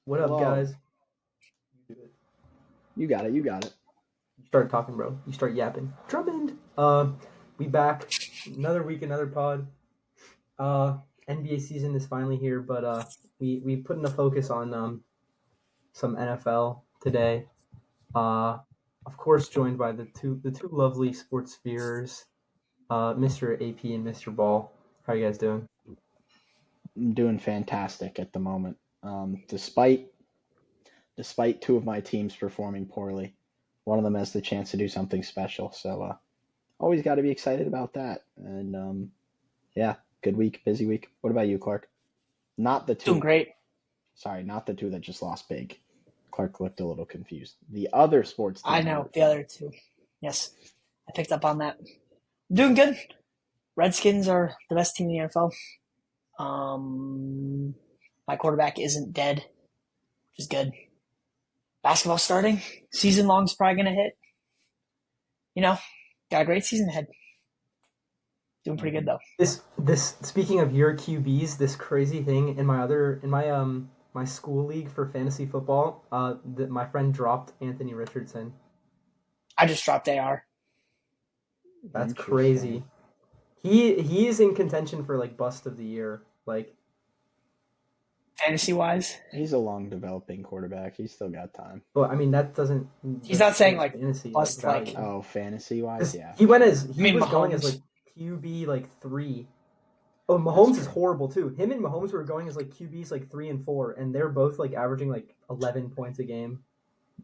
What up, Hello. guys? You got it. You got it. You start talking, bro. You start yapping. Drummond. We back. Another week, another pod. Uh, NBA season is finally here, but we put in a focus on some NFL today. Uh, of course, joined by the two lovely sports spheres, Mr. AP and Mr. Ball. How you guys doing? I'm doing fantastic at the moment. Despite two of my teams performing poorly, one of them has the chance to do something special. So always got to be excited about that. And yeah, good week, busy week. What about you, Clark? Not the Doing two. great. Sorry, not the two that just lost big. Clark looked a little confused. The other sports I teams you know root the for. other two. Yes, I picked up on that. Doing good. Redskins are the best team in the NFL. My quarterback isn't dead, which is good. Basketball starting. Season long's probably gonna hit. You know, got a great season ahead. Doing pretty good though. This speaking of your QBs, this crazy thing in my school league for fantasy football, my friend dropped Anthony Richardson. I just dropped AR. That's Interesting. crazy. He is in contention for like bust of the year. Like Fantasy wise, He's a long developing quarterback. He's still got time. but I mean that doesn't he's that's not saying towards like fantasy like bust like. value. Oh, fantasy wise, 'Cause yeah. I he mean was going as Mahomes. like QB like 3. Oh, That's Mahomes is true. horrible too. Him and Mahomes were going as like QBs like 3 and 4, and they're both like averaging like 11 points a game.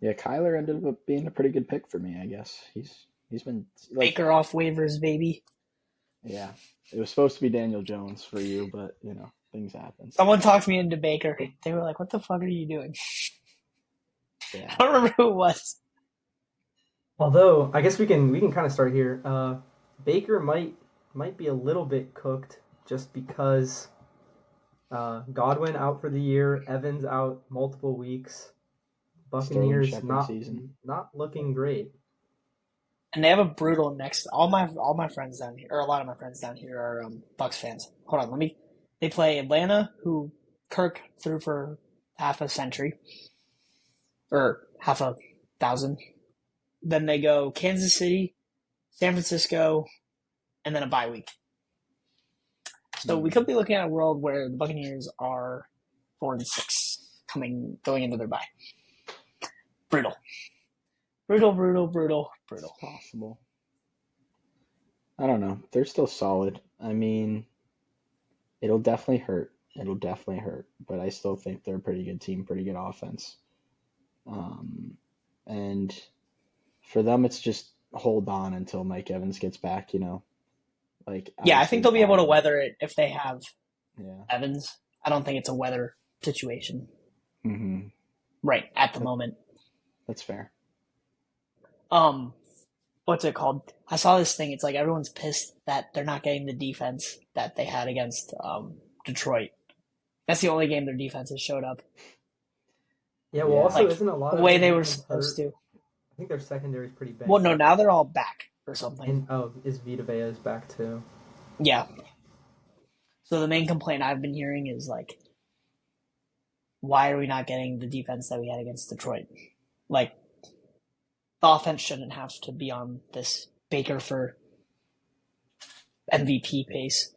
Yeah, Kyler ended up being a pretty good pick for me, I guess. He's been like, Baker off waivers, baby. yeah. It was supposed to be Daniel Jones for you, but things happen. Someone talked me into Baker. They were like, "What the fuck are you doing?" Yeah. I don't remember who it was. Although I guess we can kind of start here. Baker might be a little bit cooked just because Godwin out for the year, Evans out multiple weeks. Sterling Buccaneers Shepard not season. not looking great. And they have a brutal next. All my friends down here, or a lot of my friends down here, are Bucks fans. Hold on, let me. They play Atlanta, who Kirk threw for half a century or half a thousand. Then they go Kansas City, San Francisco, and then a bye week. So we could be looking at a world where the Buccaneers are 4-6 going into their bye. Brutal, brutal, brutal, brutal, It's brutal. possible. I don't know. They're still solid. I mean, it'll definitely hurt. It'll definitely hurt. But I still think they're a pretty good team, pretty good offense. Um, and for them, it's just hold on until Mike Evans gets back. Like, Yeah, I think obviously, they'll be able to Allen. weather it if they have Yeah. Evans. I don't think it's a weather situation hmm right at the That, moment. that's fair. Um, what's it called? I saw this thing. It's like everyone's pissed that they're not getting the defense that they had against Detroit. That's the only game their defense has showed up Yeah, well, Yeah. also like isn't a lot the of way their they were defense supposed hurt? to. I think their secondary is pretty Well, banged no, up. now they're all back or something. And is Vita Vea back too? Yeah. So the main complaint I've been hearing is like, why are we not getting the defense that we had against Detroit? Like, the offense shouldn't have to be on this Baker for MVP pace.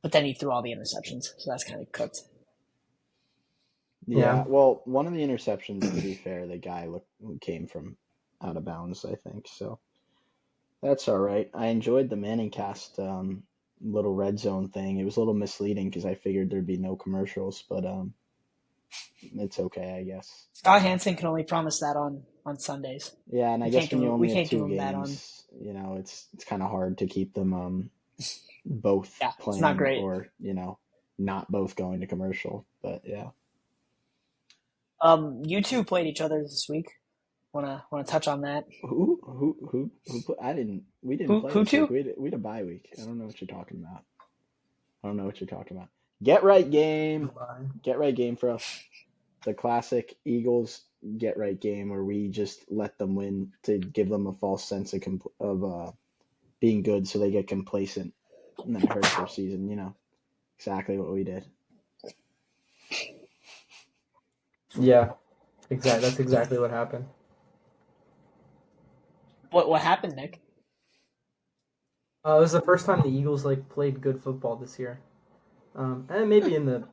But then he threw all the interceptions, so that's kind of cooked. Yeah. Yeah, Well, one of the interceptions, to be fair, the guy came from out of bounds, I think. So that's all right. I enjoyed the Manning cast little red zone thing. It was a little misleading because I figured there'd be no commercials, but it's okay, I guess. Scott Hansen can only promise that on Sundays. Yeah, and I guess when you We only have can't give two him that on. games, it's kind of hard to keep them both Yeah, it's not playing great. or not both going to commercial. But yeah. You two played each other this week. Wanna touch on that? I didn't. We didn't Who play who this week. two? We had a bye week. I don't know what you're talking about. I don't know what you're talking about. Get right game. goodbye. Get right game for us. The classic Eagles get right game where we just let them win to give them a false sense of being good, so they get complacent, and then it hurts their season. Exactly what we did. Yeah, exactly. That's exactly what happened. What happened, Nick? It was the first time the Eagles played good football this year. And maybe in the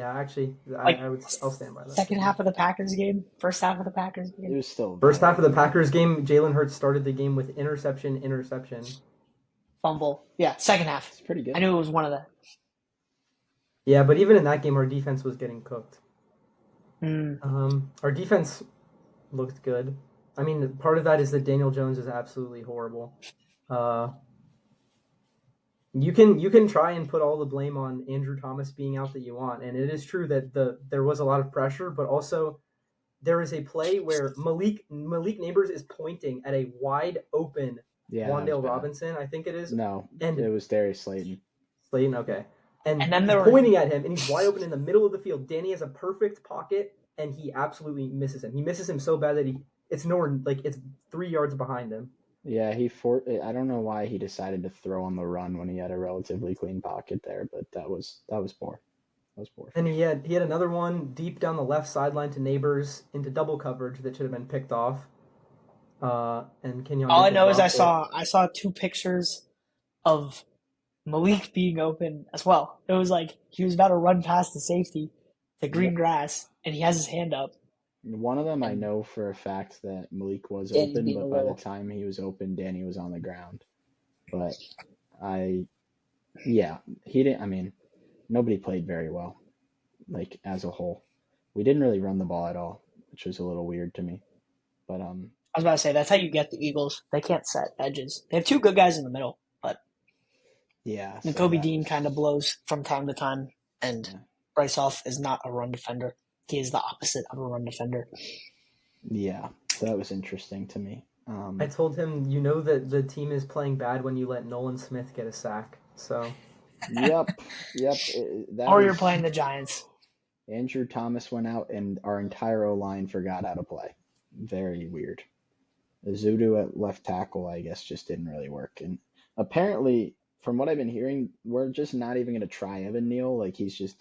actually, Like I'll stand by that second statement. half of the Packers game, first half of the Packers It game, was still First half of the very Packers game, Jalen Hurts started the game with interception. fumble. Yeah, second half. it's pretty I good. knew it was one of the. Yeah, but even in that game, our defense was getting cooked. Mm. Our defense looked good. I mean, part of that is that Daniel Jones is absolutely horrible. Uh, you can try and put all the blame on Andrew Thomas being out that you want, and it is true that there was a lot of pressure, but also there is a play where Malik Neighbors is pointing at a wide open Yeah, that was Wandale bad. Robinson, I think it is, No, it and was Darius Slayton. Slayton, okay, and And then he's there were pointing at him, and he's wide open in the middle of the field. Danny has a perfect pocket, and he absolutely misses him. He misses him so bad that it's nowhere it's 3 yards behind him. Yeah, I don't know why he decided to throw on the run when he had a relatively clean pocket there, but that was poor. That was poor for And sure. he had another one deep down the left sideline to Neighbors into double coverage that should have been picked off. And Kenyon all I Drake know is I dropped it. saw two pictures of Malik being open as well. It was like he was about to run past the safety, the green Yep. grass, and he has his hand up. One of them I And know for a fact that Malik was Danny's open, being a but by the little. time he was open, Danny was on the ground. But he didn't. I mean, nobody played very well, like as a whole. We didn't really run the ball at all, which was a little weird to me. But I was about to say that's how you get the Eagles. They can't set edges. They have two good guys in the middle, but yeah, so Kobe that Dean was kind of blows from time to time, and yeah, Bryce Hoff is not a run defender. He is the opposite of a run defender. yeah, that was interesting to me. I told him, you know that the team is playing bad when you let Nolan Smith get a sack. So Yep, that Or you're was playing the Giants. Andrew Thomas went out, and our entire O line forgot how to play. Very weird. Zudu at left tackle, I guess, just didn't really work. And apparently, from what I've been hearing, we're just not even going to try Evan Neal. Like he's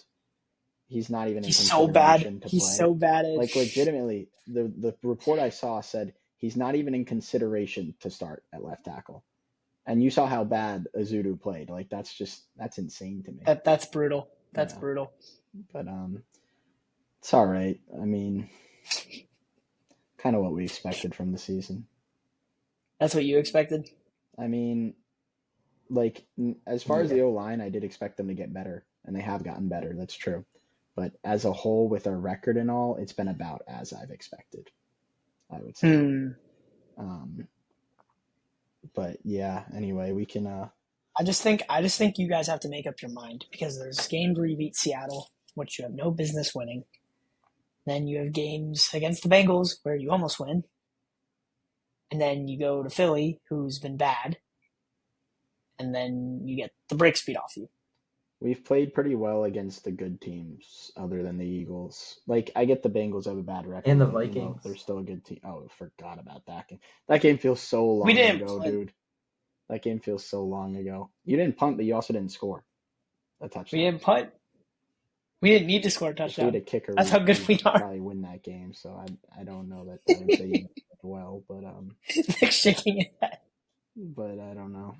not even in He's so bad. consideration to He's play. so bad at. Like legitimately, the report I saw said he's not even in consideration to start at left tackle. And you saw how bad Azudu played. Like that's insane to me. That's brutal. That's Yeah, brutal. but it's all right. I mean, kind of what we expected from the season. That's what you expected. I mean, like as far as yeah, the O line, I did expect them to get better, and they have gotten better. That's true. But as a whole, with our record and all, it's been about as I've expected, I would say. Hmm. Um, but yeah, anyway, we can. I just think you guys have to make up your mind because there's games where you beat Seattle, which you have no business winning. Then you have games against the Bengals where you almost win. And then you go to Philly, who's been bad. And then you get the brakes beat off you. We've played pretty well against the good teams, other than the Eagles. Like I get the Bengals have a bad and record, the but you know they're Vikings. still a good team. Oh, I forgot about that game. That game feels so We long didn't ago, punt. dude. That game feels so long ago. You didn't punt, but you also didn't score a We touchdown. didn't punt. We didn't need to score a If we had touchdown. a kicker, That's how good we'd we are. probably win that game. So I don't know that I would say you did well, Nick shaking his head. but I don't know.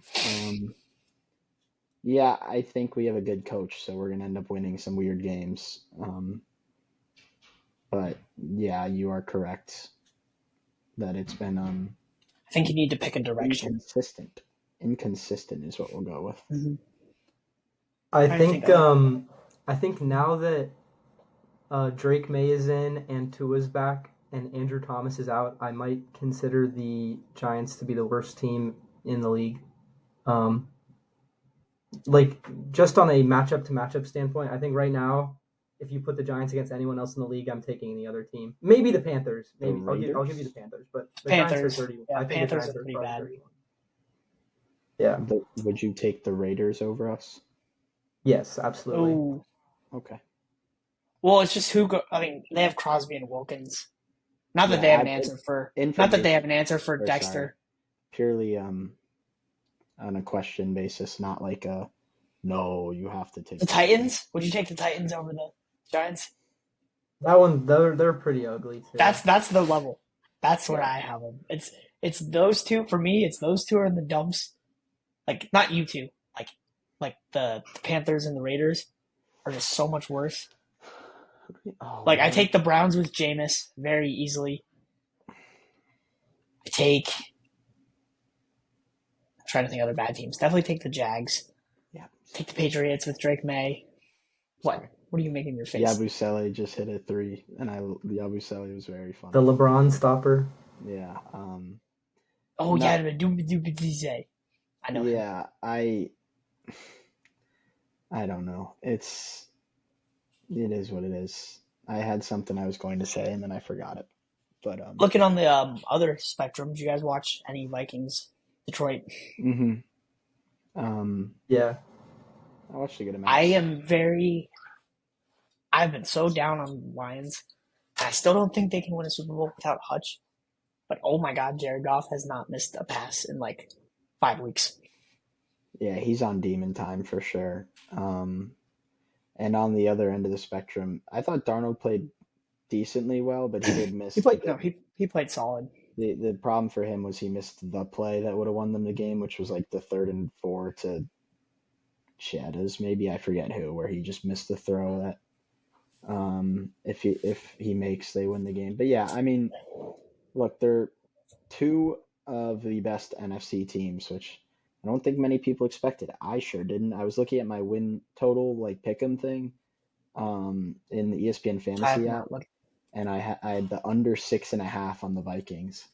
Yeah, I think we have a good coach, so we're gonna end up winning some weird games. But yeah, you are correct that it's been I think you need to pick a direction. inconsistent. Inconsistent is what we'll go with. Mm-hmm. I I think I think now that Drake May is in and Tua's back and Andrew Thomas is out, I might consider the Giants to be the worst team in the league. Um, like just on a matchup to matchup standpoint, I think right now, if you put the Giants against anyone else in the league, I'm taking the other team. Maybe the Panthers. The Maybe I'll give you Raiders. the Panthers, but the Giants are Panthers. 30. Yeah, I think the Panthers Giants are are pretty probably bad. 31. Yeah. Would you take the Raiders over us? Yes, absolutely. Oh, Okay. well, it's just who go. I mean, they have Crosby and Wilkins. Not that Yeah, they have an answer for. Not that they have information. an answer for Or sorry, Dexter. purely on a question basis, not like a no, you have to take The this guy. Titans. Would you take the Titans over the Giants? That one, they're pretty ugly too. That's the level. That's where Yeah. I have them. It's those two for me. It's those two are in the dumps. Like not you two. Like the Panthers and the Raiders are just so much worse. Oh, Like I man. take the Browns with Jameis very easily. I take. I'm trying to think of other bad teams. Definitely take the Jags. Yeah. Take the Patriots with Drake May. What? Sorry. What are you making your face? Yabusele just hit a 3, and Yabusele was very funny. The LeBron stopper. Yeah. Oh No, yeah, DJ. I know him. yeah. I don't know. It is what it is. I had something I was going to say, and then I forgot it. But Looking on the other spectrum, did you guys watch any Vikings Detroit? mhm. Um, Yeah. I watched a good I amount. am very. I've been so down on Lions. I still don't think they can win a Super Bowl without Hutch. But oh my God, Jared Goff has not missed a pass in like 5 weeks. Yeah, he's on demon time for sure. And on the other end of the spectrum, I thought Darnold played decently well, but he did miss He played solid. the problem for him was he missed the play that would have won them the game, which was like the 3rd and 4 to Shadows, maybe I forget who, where he just missed the throw that if he makes, they win the game. But yeah, I mean, look, they're two of the best NFC teams, which I don't think many people expected. I sure didn't. I was looking at my win total, like pick'em thing, in the ESPN I have Fantasy app, not looked. and I had the under 6.5 on the Vikings,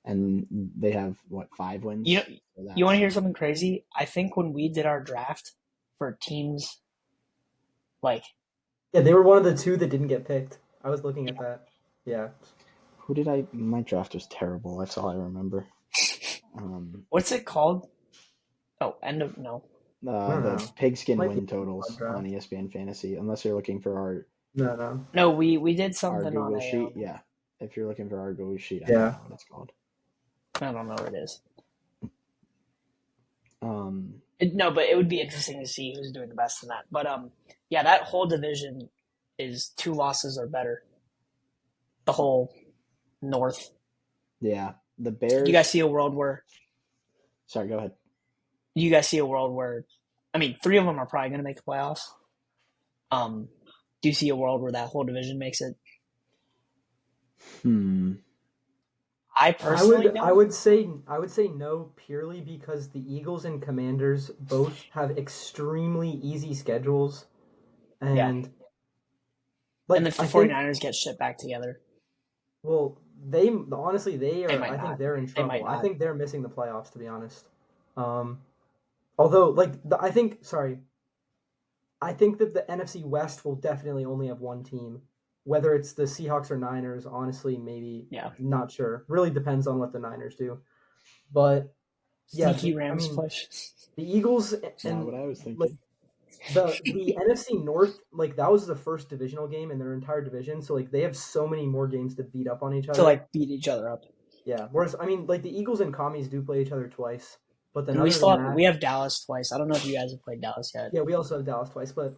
and they have what, 5 wins? You know, So you want to that's hear something crazy? I think when we did our draft for teams, like Yeah, they were one of the two that didn't get picked. I was looking at that. Yeah. who did I? My draft was terrible. That's all I remember. what's it called? Oh, end of no. I don't The know. pigskin Might be win a blood totals on draft. ESPN Fantasy, unless you're looking for No, no. No, we did our something on Google a sheet. Yeah, if you're looking for our Google sheet, I don't Yeah. know what it's called. I don't know what it is. Um, No, but it would be interesting to see who's doing the best in that. But yeah, that whole division is 2 losses or better. The whole North. yeah, the Do you guys Bears. see a world where? Sorry, go ahead. Do you guys see a world where? I mean, 3 of them are probably going to make the playoffs. Do you see a world where that whole division makes it? Hmm. I personally I don't. would say no purely because the Eagles and Commanders both have extremely easy schedules, Yeah, and and like if the I think 49ers get shit back together, well they honestly they they are might I think not. they're in They might trouble. I not. think they're missing the playoffs to be honest. Um, although I think that the NFC West will definitely only have one team. Whether it's the Seahawks or Niners, honestly, maybe Yeah, not sure. Really depends on what the Niners do. But yeah, sneaky I Rams mean, push. the Eagles It's not what and I was like thinking. the NFC North, like that was the first divisional game in their entire division. So like they have so many more games to beat up on each To other. like beat each other up. Yeah. Whereas I mean, like the Eagles and Commies do play each other twice, but then And other than that, we have Dallas twice. I don't know if you guys have played Dallas yet. yeah, we also have Dallas twice. But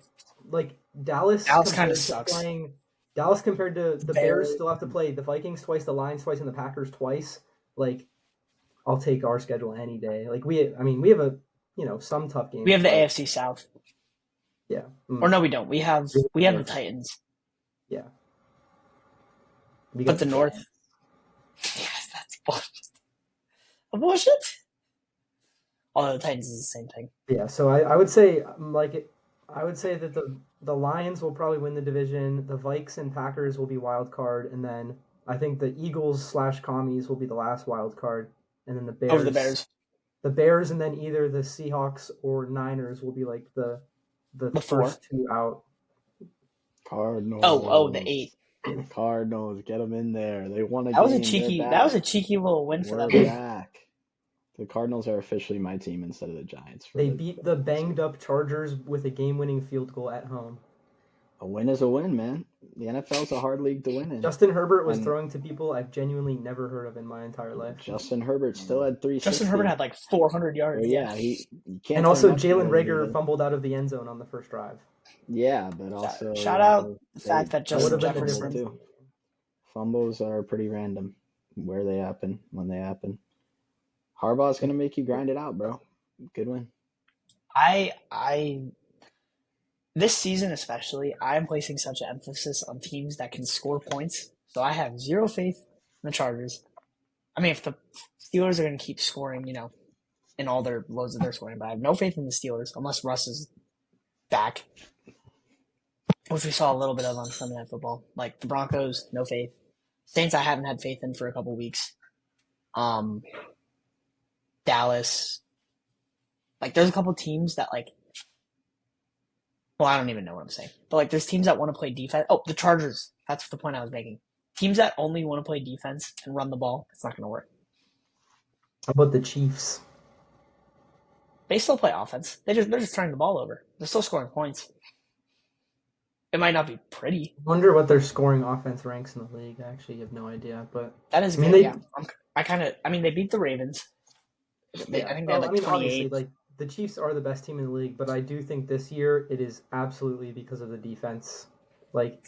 like Dallas kind of sucks. Dallas compared to The the Bears, Bears. still have to play the Vikings twice, the Lions twice, and the Packers twice. Like I'll take our schedule any day. Like I mean, we have some tough We games, have the but AFC South. yeah. Or no, we don't. We have the Titans. Yeah. We But got the the North. Giants. Yes, that's bullshit. Bullshit. Although the Titans is the same thing. Yeah, so I would say I would say that the Lions will probably win the division. The Vikes and Packers will be wild card, and then I think the Eagles/Commies will be the last wild card, and then Over the Bears. the Bears, and then either the Seahawks or Niners will be like the The 4. first two out. Oh, the Cardinals. 8. Cardinals, get them in there. They won a That was a game. They're cheeky. That was a back. cheeky little win for We're them. back. The Cardinals are officially my team instead of the Giants for They the beat the banged up Chargers with a game-winning field goal at home. A win is a win, man. The NFL's a hard league to win in. Justin Herbert was And throwing to people I've genuinely never heard of in my entire life. Justin Herbert still had 360. Justin Herbert had like 400 yards. Well, yeah, he can't. And throw also, much Jalen more than he Rager did. fumbled out of the end zone on the first drive. Yeah, but also Shout out the fact that That Justin would have been the Jefferson. difference. too. Fumbles are pretty random, where they happen, when they happen. Harbaugh's gonna make you grind it out, bro. Good win. This season especially, I am placing such an emphasis on teams that can score points. So I have zero faith in the Chargers. I mean, if the Steelers are going to keep scoring, in all their loads that they're scoring, but I have no faith in the Steelers unless Russ is back, which we saw a little bit of on Sunday Night Football. Like the Broncos, no faith. Saints, I haven't had faith in for a couple weeks. Dallas, like there's a couple teams that like. Well, I don't even know what I'm saying. But, like, there's teams that want to play defense. Oh, the Chargers. That's the point I was making. Teams that only want to play defense and run the ball, it's not going to work. How about the Chiefs? They still play offense. They're just turning the ball over. They're still scoring points. It might not be pretty. I wonder what their scoring offense ranks in the league. I actually have no idea, but That is good. Yeah. They beat the Ravens. I think they had like 28. Obviously, like the Chiefs are the best team in the league, but I do think this year it is absolutely because of the defense. Like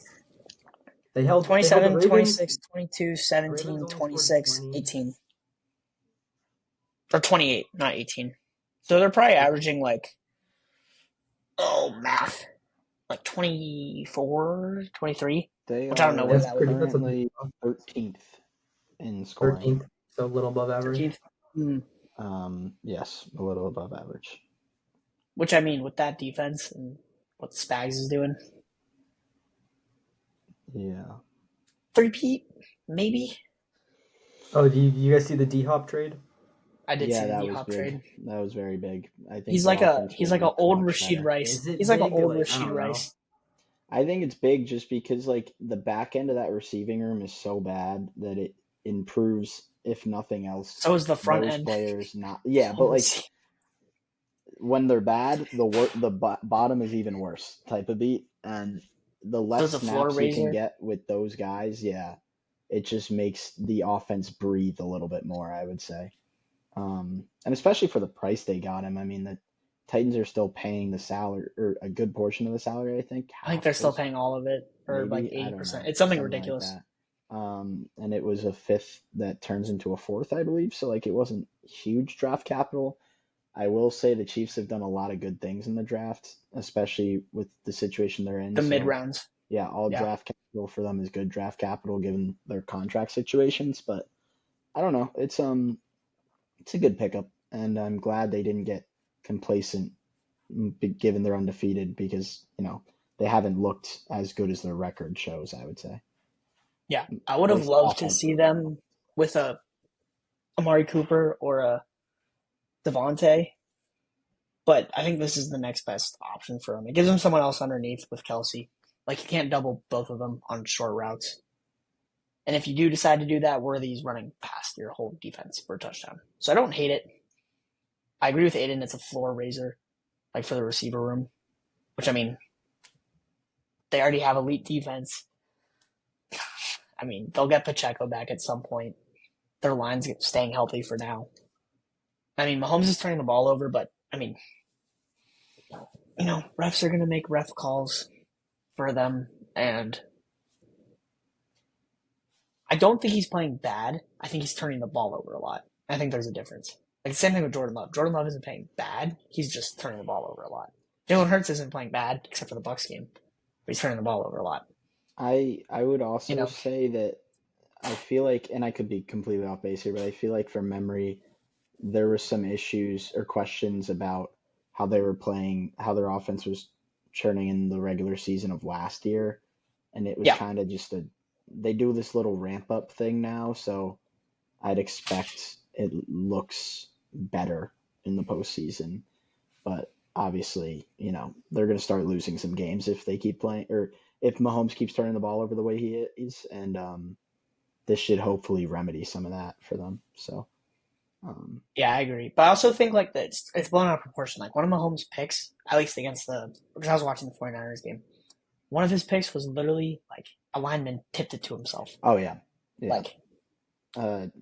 they held 27, the Ravens, 26, 22, 17, only 26, scored 20. 18. Or 28, not 18. So they're probably averaging like, math, like 24, 23. They Which I don't know are what that would be. currently 13th in scoring. 13th, so a little above average. 13th. Yes, a little above average. Which, I mean, with that defense and what the Spags is doing. Yeah. 3-peat, maybe? Oh, do you guys see the D-Hop trade? I did see the that was D-Hop big. trade. That was very big. I think He's like an old Rashid Rice. Is it He's like an big? old Like, I Rashid don't know. Rice. I think it's big just because like the back end of that receiving room is so bad that it improves, if nothing else. So is the front those end. players not. Yeah, but like when they're bad, the bottom is even worse type of beat, and the less So it's a floor snaps you can raiser? get with those guys, yeah, it just makes the offense breathe a little bit more, I would say. And especially for the price they got him. I mean, the Titans are still paying the salary, or a good portion of the salary, I think. I think they're still paying all of it, or like Maybe, I don't 80%. know, It's something like ridiculous. that. And it was a fifth that turns into a fourth, I believe. So like it wasn't huge draft capital. I will say the Chiefs have done a lot of good things in the draft, especially with the situation they're in. The So, mid rounds. yeah, all draft capital for them is good draft capital given their contract situations. But I don't know. It's a good pickup, and I'm glad they didn't get complacent given they're undefeated because they haven't looked as good as their record shows, I would say. Yeah, I would have loved to see them with a Amari Cooper or a Devontae, but I think this is the next best option for him. It gives him someone else underneath with Kelsey. Like, you can't double both of them on short routes. And if you do decide to do that, Worthy's running past your whole defense for a touchdown. So I don't hate it. I agree with Aiden. It's a floor raiser, like for the receiver room, which, I mean, they already have elite defense. I mean, they'll get Pacheco back at some point. Their line's staying healthy for now. I mean, Mahomes is turning the ball over, but, I mean, refs are going to make ref calls for them, and I don't think he's playing bad. I think he's turning the ball over a lot. I think there's a difference. Like, the same thing with Jordan Love. Jordan Love isn't playing bad. He's just turning the ball over a lot. Jalen Hurts isn't playing bad, except for the Bucs game, but he's turning the ball over a lot. I would also say that I feel like, and I could be completely off base here, but I feel like from memory, there were some issues or questions about how they were playing, how their offense was churning in the regular season of last year. And it was kind of just they do this little ramp up thing now. So I'd expect it looks better in the postseason. But obviously, they're going to start losing some games if they keep playing, or if Mahomes keeps turning the ball over the way he is. And this should hopefully remedy some of that for them. So. Yeah, I agree. But I also think like that it's blown out of proportion. Like one of Mahomes' picks, at least because I was watching the 49ers game, one of his picks was literally like a lineman tipped it to himself. Oh yeah, yeah. Like,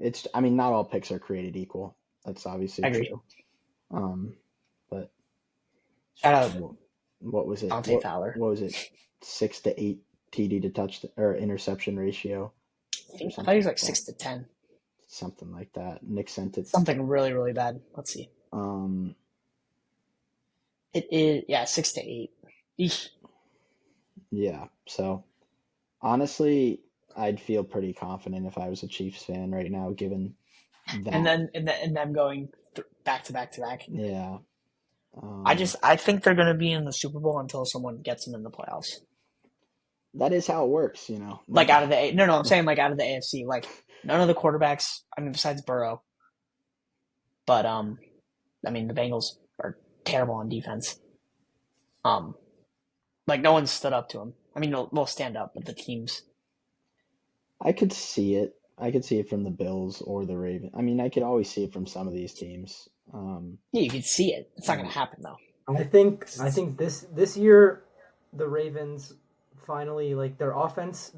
It's. I mean, not all picks are created equal. That's I obviously agree. true. Um, but Shout out what was it? Dante Fowler. What was it? 6 to 8 TD to touch or interception ratio or I thought he something was like like that. 6 to 10. Something like that. Nick sent it. Something really, really bad. Let's see. Um, It is, yeah, 6 to 8. Eesh. yeah. So honestly, I'd feel pretty confident if I was a Chiefs fan right now, given And that. then and them going back to back to back. Yeah. I think they're going to be in the Super Bowl until someone gets them in the playoffs. That is how it works, you know. Like out of the no, I'm saying like out of the AFC. Like none of the quarterbacks. I mean, besides Burrow, but I mean the Bengals are terrible on defense. Um, like no one stood up to him. I mean, they'll stand up, but the teams. I could see it. I could see it from the Bills or the Ravens. I mean, I could always see it from some of these teams. Yeah, you can see it. It's not going Um, to happen though. I think this year the Ravens finally like their offense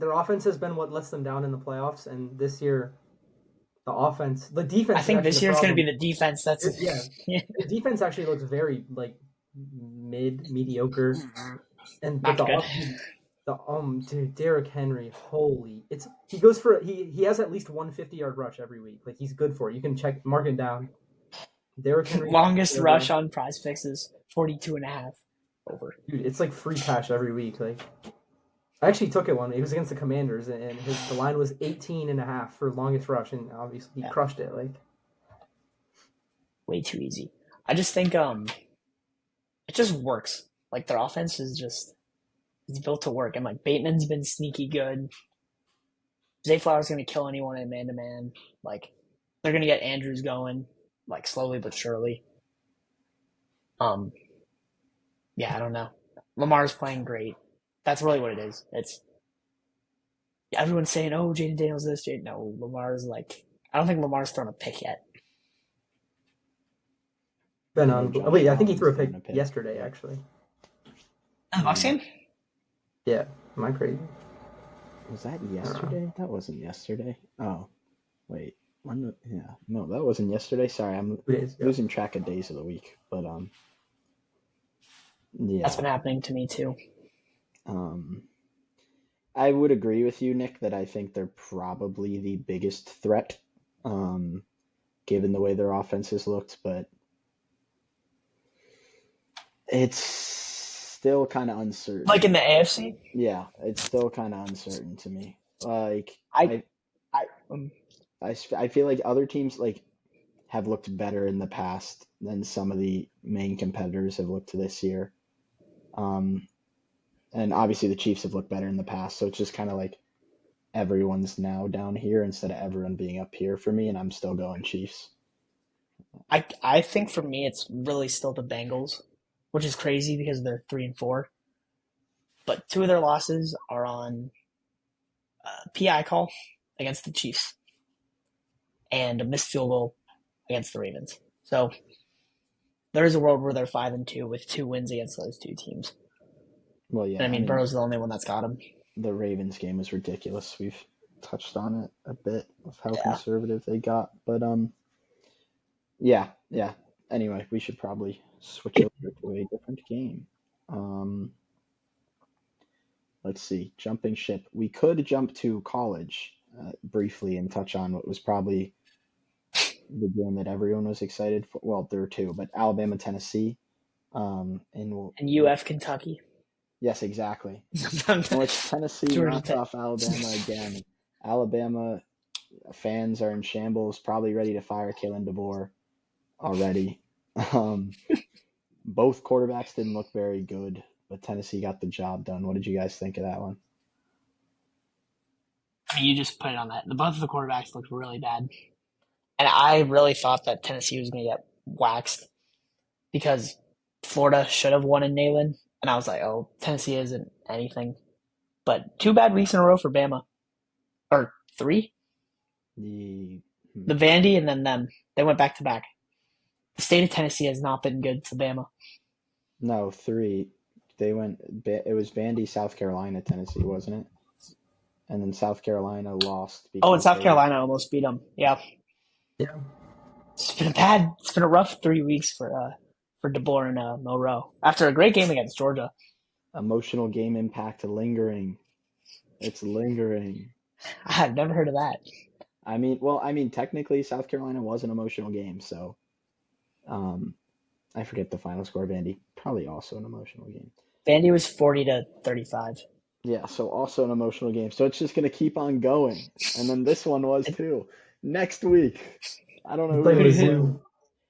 has been what lets them down in the playoffs, and this year the defense I is think actually this the year is going to be problem. the defense. That's Yeah, the defense actually looks very like mediocre, and but not good. the dude, Derrick Henry, holy, he goes for he has at least 150-yard rush every week. Like he's good for it. You can mark it down. Derrick Henry, Longest rush on Prize Picks is 42.5 over. dude, it's like free cash every week. Like I actually took it one. It was against the Commanders, and the line was 18.5 for longest rush, and obviously he crushed it. Like Way too easy. I just think it just works. Like their offense is just it's built to work, and like Bateman's been sneaky good. Zay Flowers going to kill anyone in man to man. Like they're going to get Andrews going, like slowly but surely. Um, yeah, I don't know. Lamar's playing great. That's really what it is. It's everyone's saying, "Oh, Jaden Daniels this." Jaden, no, Lamar's like. I don't think Lamar's thrown a pick yet. been I know on. Josh Wait, I think he Allen's threw a throwing pick a pick. yesterday. Actually, The Bucks Um, game? yeah. Am I crazy? was that I don't know. yesterday? That wasn't yesterday. Oh, wait. Yeah, no, that wasn't yesterday. Sorry, I'm 2 days ago. losing track of days of the week. But That's been yeah. happening to me too. Um, I would agree with you, Nick, that I think they're probably the biggest threat, um, given the way their offense has looked. But it's still kind of uncertain. Like in the AFC, Yeah, it's still kind of uncertain to me. Like I, I, um, I feel like other teams like have looked better in the past than some of the main competitors have looked this year. Um, and obviously the Chiefs have looked better in the past, so it's just kind of like everyone's now down here instead of everyone being up here for me, and I'm still going Chiefs. I think for me it's really still the Bengals, which is crazy because they're 3-4. But two of their losses are on PI call against the Chiefs and a missed field goal against the Ravens. So there is a world where they're 5-2 with 2 wins against those two teams. Well, And I yeah, I mean, mean Burrow's the only one that's got him. the Ravens game was ridiculous. We've touched on it a bit of how Yeah. conservative they got, but yeah, yeah. Anyway, we should probably switch over to a different game. Um, let's see, jumping ship. We could jump to college briefly and touch on what was probably the game that everyone was excited for. Well, there were two, but Alabama, Tennessee, and And UF Kentucky. yes, exactly. In which Tennessee Georgia knocks Tech. off Alabama again. Alabama fans are in shambles, probably ready to fire Kalen DeBoer already. Um, both quarterbacks didn't look very good, but Tennessee got the job done. What did you guys think of that one? I mean, you just put it on that. Both of the quarterbacks looked really bad. And I really thought that Tennessee was going to get waxed because Florida should have won in Neyland. And I was like, oh, Tennessee isn't anything. But 2 bad weeks in a row for Bama. Or 3? The The Vandy and then them. They went back to back. The state of Tennessee has not been good to Bama. No, three. They went. It was Vandy, South Carolina, Tennessee, wasn't it? And then South Carolina lost Oh, and because South they. Carolina almost beat them. Yeah, Yeah. it's been a rough 3 weeks for DeBoer and Monroe after a great game against Georgia. Emotional game impact lingering. It's lingering. I've never heard of that. Technically, South Carolina was an emotional game, so um, I forget the final score. Vandy probably also an emotional game. Vandy was 40-35. Yeah, so also an emotional game. So it's just gonna keep on going, and then this one was too. Next week, I don't You know play who they Mizzou.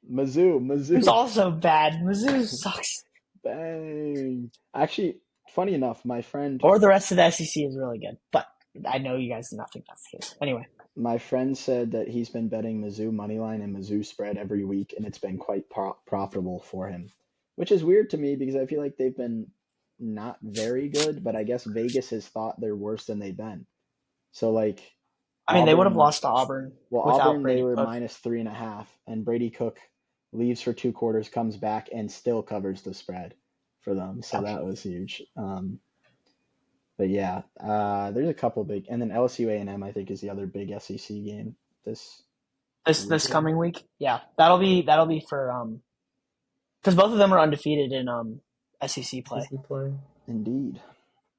play. Mizzou, Who's Mizzou. also bad. Mizzou sucks. Bang. Actually, funny enough, Or the rest of the SEC is really good. But I know you guys do not think that's the case. Anyway, my friend said that he's been betting Mizzou moneyline and Mizzou spread every week, and it's been quite profitable for him, which is weird to me because I feel like they've been not very good, but I guess Vegas has thought they're worse than they've been. So like I mean, they would have Auburn, lost to Auburn well, without Auburn they Brady were Cook. -3.5, and Brady Cook leaves for 2 quarters, comes back, and still covers the spread for them. So that was huge. But yeah, there's a couple big, and then LSU A&M I think is the other big SEC game this This weekend. coming week, yeah, that'll be for because both of them are undefeated in SEC play, SEC play. Indeed.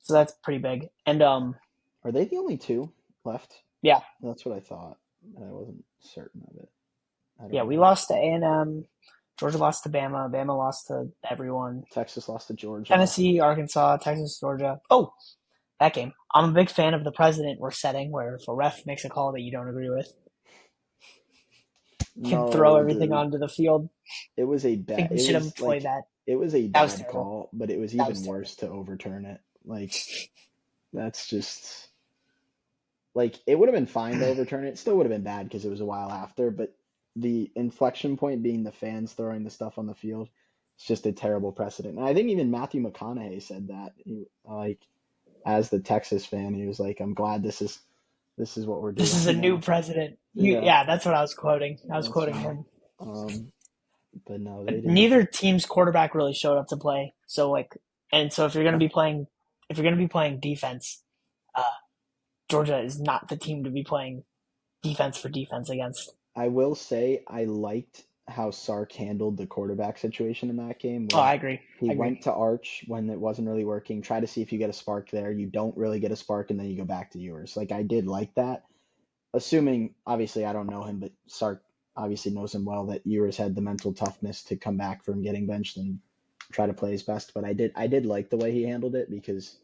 so that's pretty big. And Are they the only two left? yeah, That's what I thought, but I wasn't certain of it. I yeah, don't we know. lost to A&M. Georgia lost to Bama. Bama lost to everyone. Texas lost to Georgia. Tennessee, Arkansas, Texas, Georgia. Oh, that game. I'm a big fan of the precedent we're setting, where if a ref makes a call that you don't agree with, you can throw No, everything dude. onto the field. It was a I think bad. we It should was employ like that. it was a That was bad terrible. call, but it was That was even terrible. worse to overturn it. Like that's just like it would have been fine to overturn it. It still would have been bad because it was a while after, but the inflection point being the fans throwing the stuff on the field, it's just a terrible precedent. And I think even Matthew McConaughey said that. Like as the Texas fan, he was like, "I'm glad this is what we're This doing is a new now." president. Yeah, Yeah, that's what I was quoting. I was that's quoting right. him. But no, they But didn't. neither team's quarterback really showed up to play. So if you're gonna be playing defense, uh, Georgia is not the team to be playing defense for defense against. I will say I liked how Sark handled the quarterback situation in that game Oh, where I agree. he I agree. went to Arch when it wasn't really working, try to see if you get a spark there. You don't really get a spark, and then you go back to yours. Like I did like that. Assuming, obviously, I don't know him, but Sark obviously knows him well. That Ewers had the mental toughness to come back from getting benched and try to play his best. But I did like the way he handled it because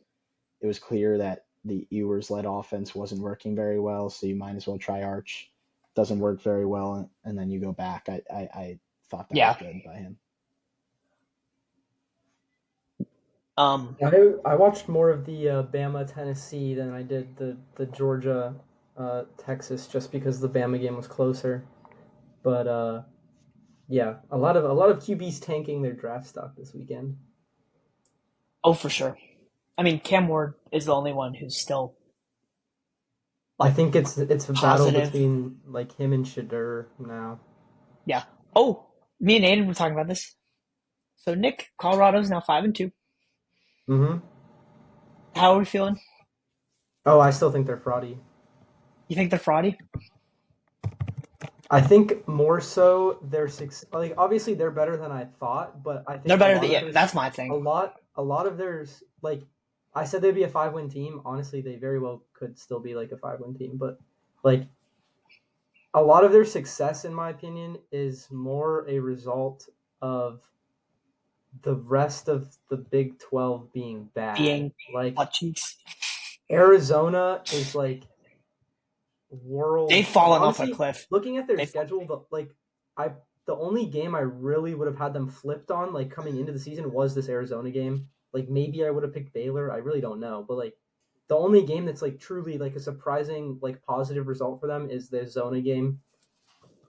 it was clear that the Ewers led offense wasn't working very well. So you might as well try Arch. Doesn't work very well, and then you go back. I thought that was Yeah. good by him. I watched more of the Bama Tennessee than I did the Georgia Texas just because the Bama game was closer. But yeah, a lot of QBs tanking their draft stock this weekend. Oh, for sure. I mean, Cam Ward is the only one who's still I think it's a battle positive. between like him and Shadur now. Yeah. Oh, me and Aiden were talking about this. So Nick, Colorado's now 5-2. Mm-hmm. How are we feeling? Oh, I still think they're fraudy. You think they're fraudy? I think more so they're like obviously they're better than I thought, but I They're think better than that's my a thing. lot of theirs like I said they'd be a 5-win team. Honestly, they very well could still be like a 5-win team, but like a lot of their success in my opinion is more a result of the rest of the Big 12 being bad. Being like butt cheeks. Arizona is like world. They've fallen honestly, off a cliff. Looking at their schedule, the only game I really would have had them flipped on, like coming into the season, was this Arizona game. Like maybe I would have picked Baylor. I really don't know, but like the only game that's like truly like a surprising like positive result for them is the Zona game,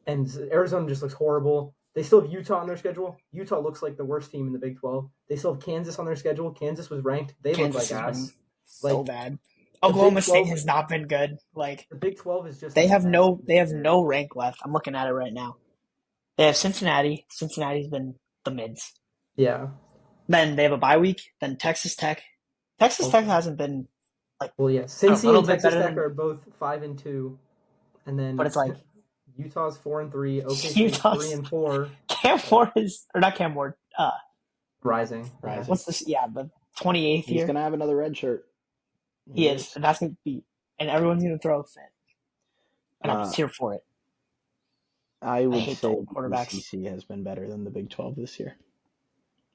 and Arizona just looks horrible. They still have Utah on their schedule. Utah looks like the worst team in the Big 12. They still have Kansas on their schedule. Kansas was ranked. They Kansas look like has ass. been so Like bad. the Oklahoma Big State 12, has not been good. Like the Big 12 is just they a have mess. no rank left. I'm looking at it right now. They have Cincinnati. Cincinnati's been the mids. Yeah. Then they have a bye week. Then Texas Tech. Texas Tech Okay. hasn't been Well, yeah, a Cincy little and bit Texas better Tech than, are both 5-2, and but then it's like Utah's 4-3. OK State's three Utah's and four. Cam Ward is or not Cam Ward. Rising. Yeah. Rising. What's this? Yeah, the 28th He's year. gonna have another red shirt. He is, and that's gonna be, and everyone's gonna throw a fit, and I'm Uh, here for it. I I would hate the say old the quarterbacks. ACC has been better than the Big 12 this year.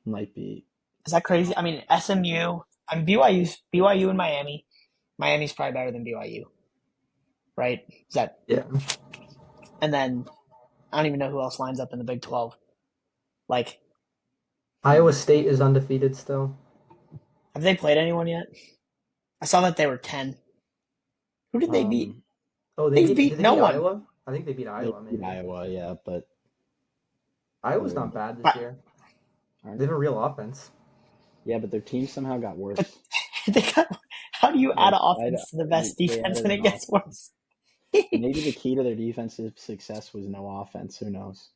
Might be. Is that crazy? I mean, SMU. I'm BYU and Miami. Miami's probably better than BYU, right? Is that? Yeah. And then I don't even know who else lines up in the Big 12. Like, Iowa State is undefeated still. have they played anyone yet? I saw that they were 10. Who did they beat? Oh, They've did beat they no beat one. Iowa? I think they beat They Iowa, beat maybe. Iowa, yeah, but Iowa's not bad this year. They have a real offense. yeah, but their team somehow got worse. How do you add an Like, offense to the best they defense added and an it gets offense. worse? Maybe the key to their defensive success was no offense. Who knows?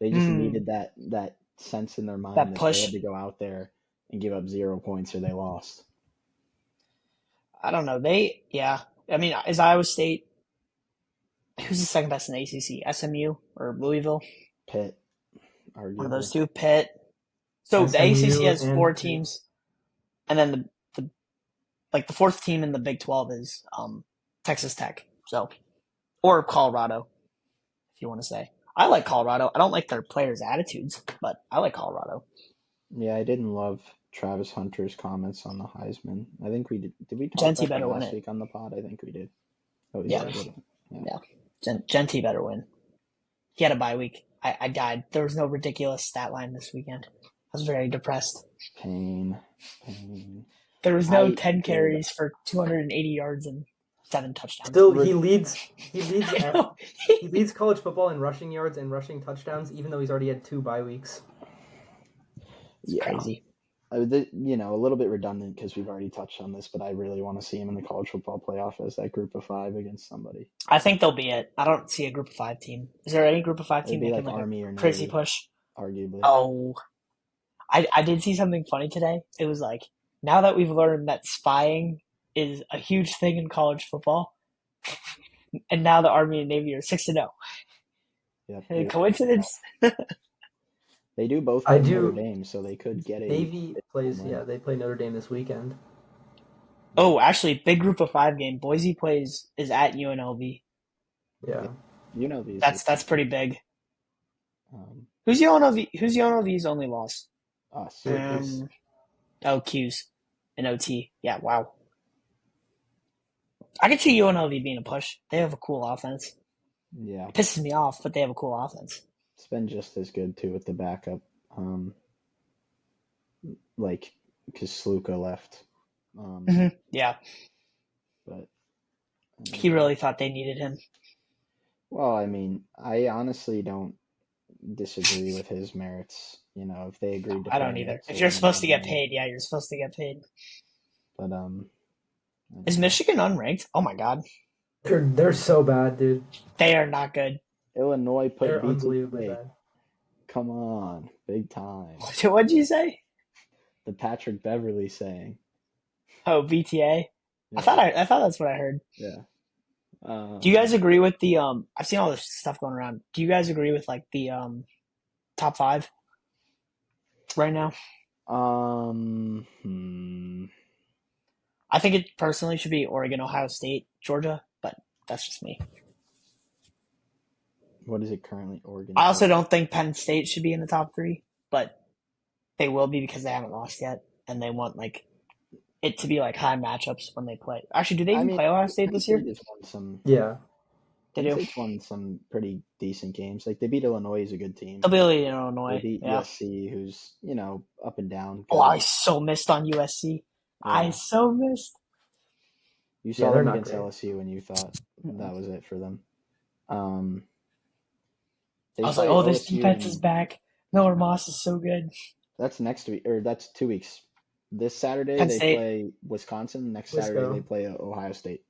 They just needed that sense in their mind That that they push. had to go out there and give up 0 points or they lost. I don't know. I mean, is Iowa State, who's the second best in the ACC? SMU or Louisville? Pitt, One of arguably. those two. Pitt. So the ACC SMU has and 4 Pitt. teams, and then the fourth team in the Big 12 is Texas Tech. So, or Colorado, if you want to say. I like Colorado. I don't like their players' attitudes, but I like Colorado. Yeah, I didn't love Travis Hunter's comments on the Heisman. I think we did. Did we talk Genty about that better win last it. week on the pod? I think we did. Oh, he Yeah. said it. Yeah. Genty better win. He had a bye week. I died. There was no ridiculous stat line this weekend. I was very depressed. Pain. There was no 10 carries for 280 yards and 7 touchdowns. Still, he leads college football in rushing yards and rushing touchdowns, even though he's already had 2 bye weeks. It's crazy. A little bit redundant because we've already touched on this, but I really want to see him in the college football playoff as that group of 5 against somebody. I think they'll be it. I don't see a group of 5 team. Is there any group of 5 team It'd be that can like Army or crazy Navy, push? arguably. Oh, I did see something funny today. It was like, now that we've learned that spying is a huge thing in college football, and now the Army and Navy are 6-0. Yep. Coincidence? They do both play Notre Dame, so they could get a Navy plays. Yeah, they play Notre Dame this weekend. Oh, actually, big group of 5 game. Boise is at UNLV. Yeah, UNLV. That's pretty big. Who's UNLV? Who's UNLV's only loss? Us. Q's and OT. Yeah, wow. I could see UNLV being a push. They have a cool offense. Yeah. It pisses me off, but they have a cool offense. It's been just as good too with the backup. Because Sluka left. Yeah. But he really thought they needed him. Well, I mean, I honestly don't disagree with his merits. If they agreed to I don't either. If you're supposed to get paid, yeah, you're supposed to get paid. But is Michigan unranked? Oh my god. They're so bad, dude. They are not good. Illinois they're unbelievably bad. Come on, big time. What'd you say? The Patrick Beverly saying. Oh, BTA. Yeah. I thought that's what I heard. Yeah. Do you guys agree with the I've seen all this stuff going around. Do you guys agree with like the top 5 right now? I think it personally should be Oregon, Ohio State, Georgia, but that's just me. What is it currently? Oregon. I also don't think Penn State should be in the top 3, but they will be because they haven't lost yet, and they want like it to be like high matchups when they play. Actually, do they even play Ohio State this year? Yeah. They do. They've won some pretty decent games. Like they beat Illinois, is a good team. They'll beat Illinois. They beat USC, who's up and down. Oh, I so missed on USC. Yeah. I so missed. You saw them against LSU, and you thought that was it for them. I was like, "Oh, this defense is back. Miller Moss is so good." That's next week, or that's 2 weeks. This Saturday they play Wisconsin. Next Saturday they play Ohio State.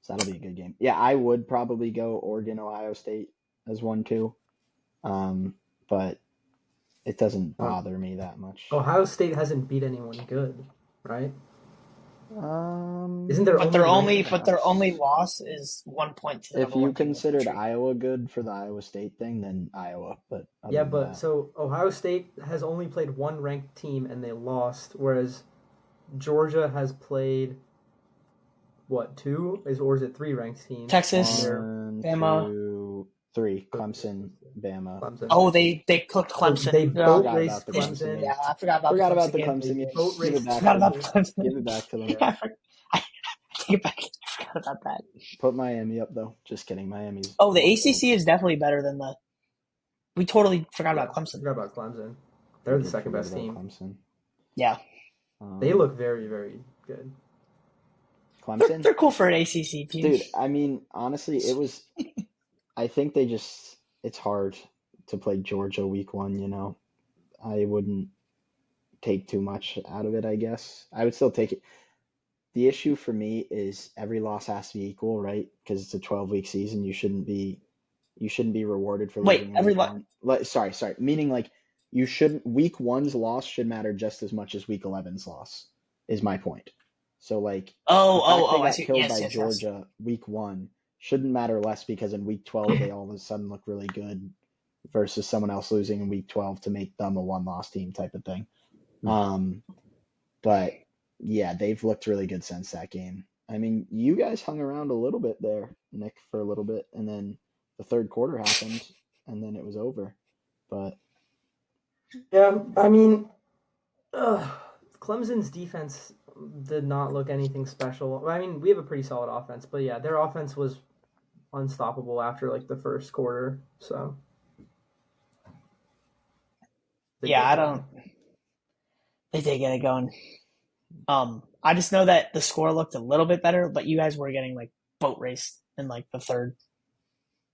So that'll be a good game. Yeah, I would probably go Oregon, Ohio State as 1-2. But It doesn't bother me that much. Ohio State hasn't beat anyone good, right? Um, Isn't there But their only only loss is 1 point to the if number you one team in the considered country. Iowa good for the Iowa State thing, then Iowa. But other Yeah, than but that, so Ohio State has only played one ranked team and they lost, whereas Georgia has played what, two? Or is it three ranked teams? And Texas, they're 1, Bama. 2, 3. Clemson, Bama. Clemson. Oh, they cooked So Clemson. they Yeah, boat Forgot about raced the Clemson Clemson. yeah, game. I forgot about the Forgot about Clemson the game. They Clemson game. boat Give it raced back Forgot to about them. the Clemson. Give it back to them. Yeah, I take it back. I forgot about that. Put Miami up though. Just kidding. Miami's. Oh, the awful. ACC is definitely better than the. We totally forgot Yeah, about Clemson. forgot about Clemson. We They're the did second forget best about team. Clemson. Yeah, They look very, very good. Clemson, they're cool for an ACC team. dude. I mean, honestly, it was. I think they just. It's hard to play Georgia week 1. You know, I wouldn't take too much out of it. I guess I would still take it. The issue for me is every loss has to be equal, right? Because it's a 12-week season. You shouldn't be rewarded for Wait, losing in every week 1. Sorry. Meaning like you shouldn't week 1's loss should matter just as much as week 11's loss. Is my point. So like the fact they I got see. killed Yes, by yes, yes. Georgia week 1 shouldn't matter less because in week 12 they all of a sudden look really good versus someone else losing in week 12 to make them a one-loss team type of thing. But yeah, they've looked really good since that game. I mean, you guys hung around a little bit there, Nick, for a little bit, and then the third quarter happened, and then it was over. But Yeah, I mean, Clemson's defense did not look anything special. I mean, we have a pretty solid offense, but yeah, their offense was unstoppable after like the first quarter. So Yeah, I don't. They did get it going. I just know that the score looked a little bit better, but you guys were getting like boat raced in like the third.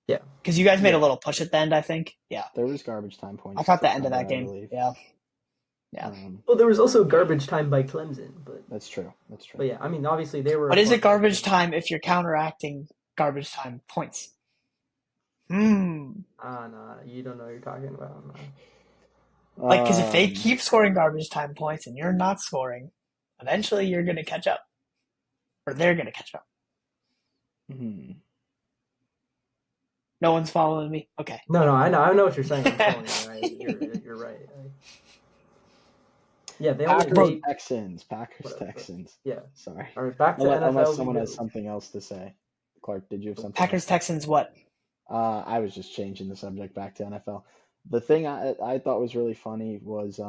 Yeah, because you guys made Yeah. a little push at the end. I think. Yeah, there was garbage time points. I caught to the end of cover, that I game. believe. Yeah. Well, there was also garbage time by Clemson, but That's true. but yeah, I mean, obviously they were. But is it garbage time if you're counteracting garbage time points? No, you don't know what you're talking about. No. Like, because if they keep scoring garbage time points and you're not scoring, eventually you're going to catch up. Or they're going to catch up. No one's following me? Okay. No, I know what you're saying. I'm telling you, you're right. Yeah, they only Packers Texans. Texans. Yeah. Sorry. All right, back to NFL. Unless someone has something else to say. Clark, did you have something? Packers Texans what? I was just changing the subject back to NFL. The thing I thought was really funny was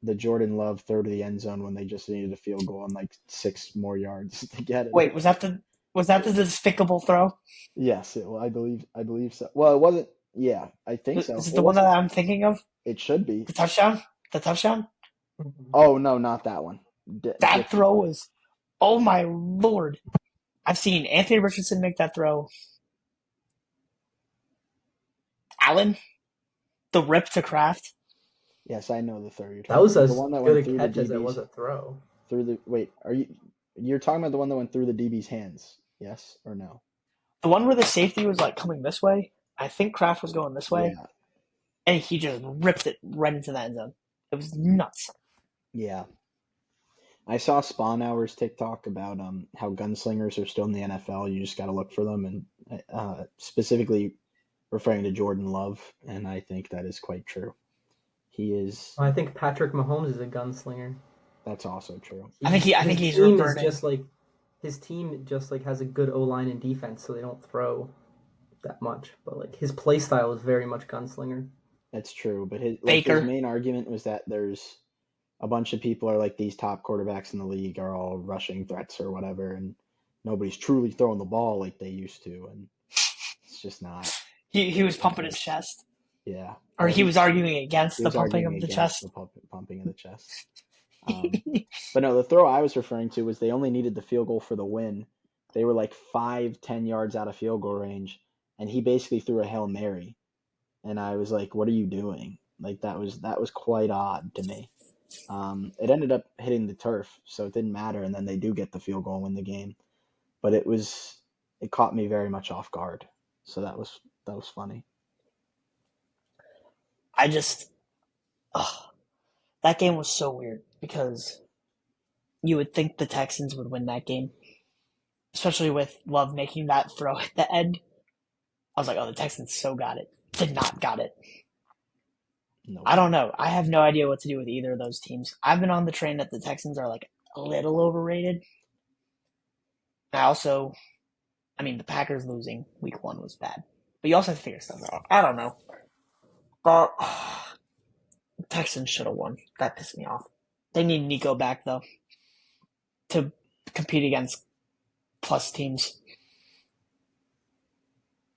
the Jordan Love throw to the end zone when they just needed a field goal and like 6 more yards to get it. Wait, was that the despicable throw? Yes, I believe so. Well, it wasn't. Yeah, I think so. Is it the one that I'm thinking of? It should be the touchdown. The touchdown. Oh no, not that one. That throw was, oh my lord! I've seen Anthony Richardson make that throw. Allen, the rip to Kraft. Yes, I know the throw you're talking about. That was as the one that good went a through catch the DBs, as it was a throw. You're talking about the one that went through the DB's hands? Yes or no? The one where the safety was like coming this way. I think Kraft was going this way, Yeah. and he just ripped it right into the end zone. It was nuts. Yeah. I saw Spawn Hours TikTok about how gunslingers are still in the NFL. You just got to look for them, and specifically referring to Jordan Love, and I think that is quite true. He is. I think Patrick Mahomes is a gunslinger. That's also true. I think he's team reverting. Is just like his team just like has a good O-line and defense, so they don't throw that much. But like his play style is very much gunslinger. That's true, but his Baker. main argument was that there's a bunch of people are like these top quarterbacks in the league are all rushing threats or whatever, and nobody's truly throwing the ball like they used to, and it's just not. He was pumping his chest. Yeah. Or he was arguing against the pumping of the chest. The pumping of the chest. But no, the throw I was referring to was they only needed the field goal for the win. They were like 5-10 yards out of field goal range, and he basically threw a Hail Mary. And I was like, what are you doing? Like that was quite odd to me. It ended up hitting the turf, so it didn't matter, and then they do get the field goal and win the game. But it caught me very much off guard. So that was funny. ugh, that game was so weird because you would think the Texans would win that game, especially with Love making that throw at the end. I was like, oh, the Texans so got it. Did not got it. No. I don't know. I have no idea what to do with either of those teams. I've been on the train that the Texans are like a little overrated. I mean, the Packers losing week 1 was bad. But you also have to figure stuff out. I don't know. But the Texans should have won. That pissed me off. They need Nico back, though, to compete against plus teams.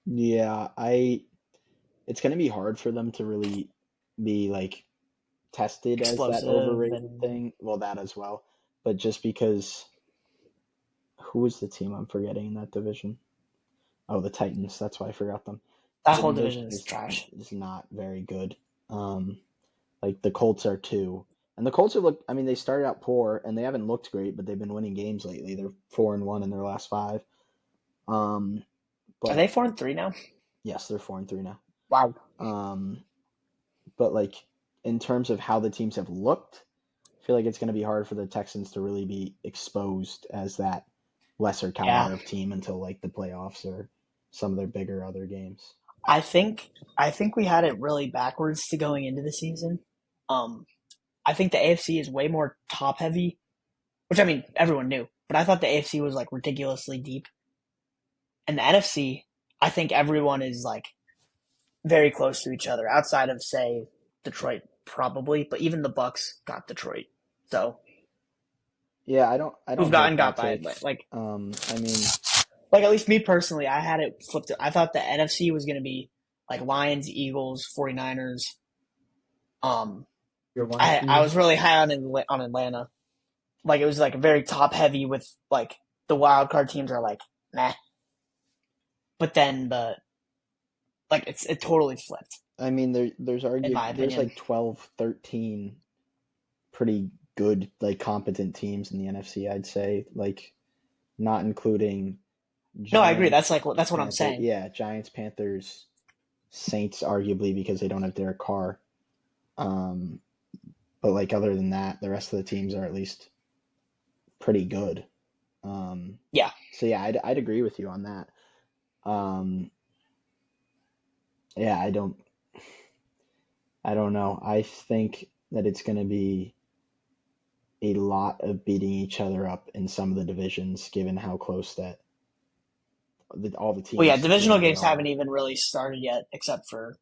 Yeah, it's going to be hard for them to really be like tested as that Explosive overrated and thing. Well, that as well. But just because who is the team I'm forgetting in that division? Oh, the Titans. That's why I forgot them. that The whole division division is trash. is not very good. Like the Colts are too. And the Colts I mean, they started out poor and they haven't looked great, but they've been winning games lately. They're 4-1 in their last 5. Are But they 4-3 now? yes, they're 4-3 now. Wow. But like in terms of how the teams have looked, I feel like it's going to be hard for the Texans to really be exposed as that lesser caliber of team until like the playoffs or some of their bigger other games. I think we had it really backwards to going into the season. I think the AFC is way more top heavy, which I mean everyone knew, but I thought the AFC was like ridiculously deep. And the NFC, I think everyone is like very close to each other outside of say Detroit probably, but even the Bucks got Detroit. So yeah, I don't who've hate got that by take. it. Like I mean, like at least me personally, I had it flipped. I thought the NFC was going to be like Lions, Eagles, 49ers. I was really high on Atlanta. Like it was like very top heavy with like the wild card teams are like nah. But then it totally flipped. I mean, there's like 12, 13 pretty good, like competent teams in the NFC, I'd say, like not including Giants, no, I agree. That's what I'm saying. Yeah, Giants, Panthers, Saints, arguably because they don't have Derek Carr. But like other than that, the rest of the teams are at least pretty good. Yeah. So yeah, I'd agree with you on that. Yeah, I don't know. I think that it's going to be a lot of beating each other up in some of the divisions, given how close that all the teams. Well, yeah, divisional games haven't even really started yet, except for.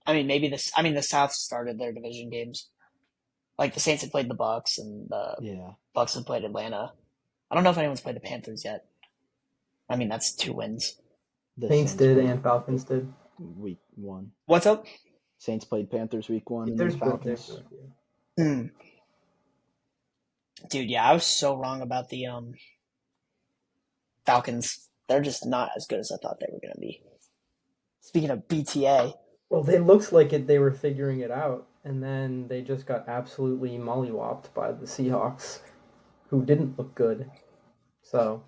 I mean, the South started their division games. Like the Saints had played the Bucks, and the Bucks had played Atlanta. I don't know if anyone's played the Panthers yet. I mean, that's 2 wins. The Saints did and Falcons did. Week 1. What's up? Saints played Panthers week 1 and There's then Falcons. Dude, yeah, I was so wrong about the Falcons. They're just not as good as I thought they were going to be. Speaking of BTA. Well, it looks like they were figuring it out, and then they just got absolutely mollywopped by the Seahawks, who didn't look good. So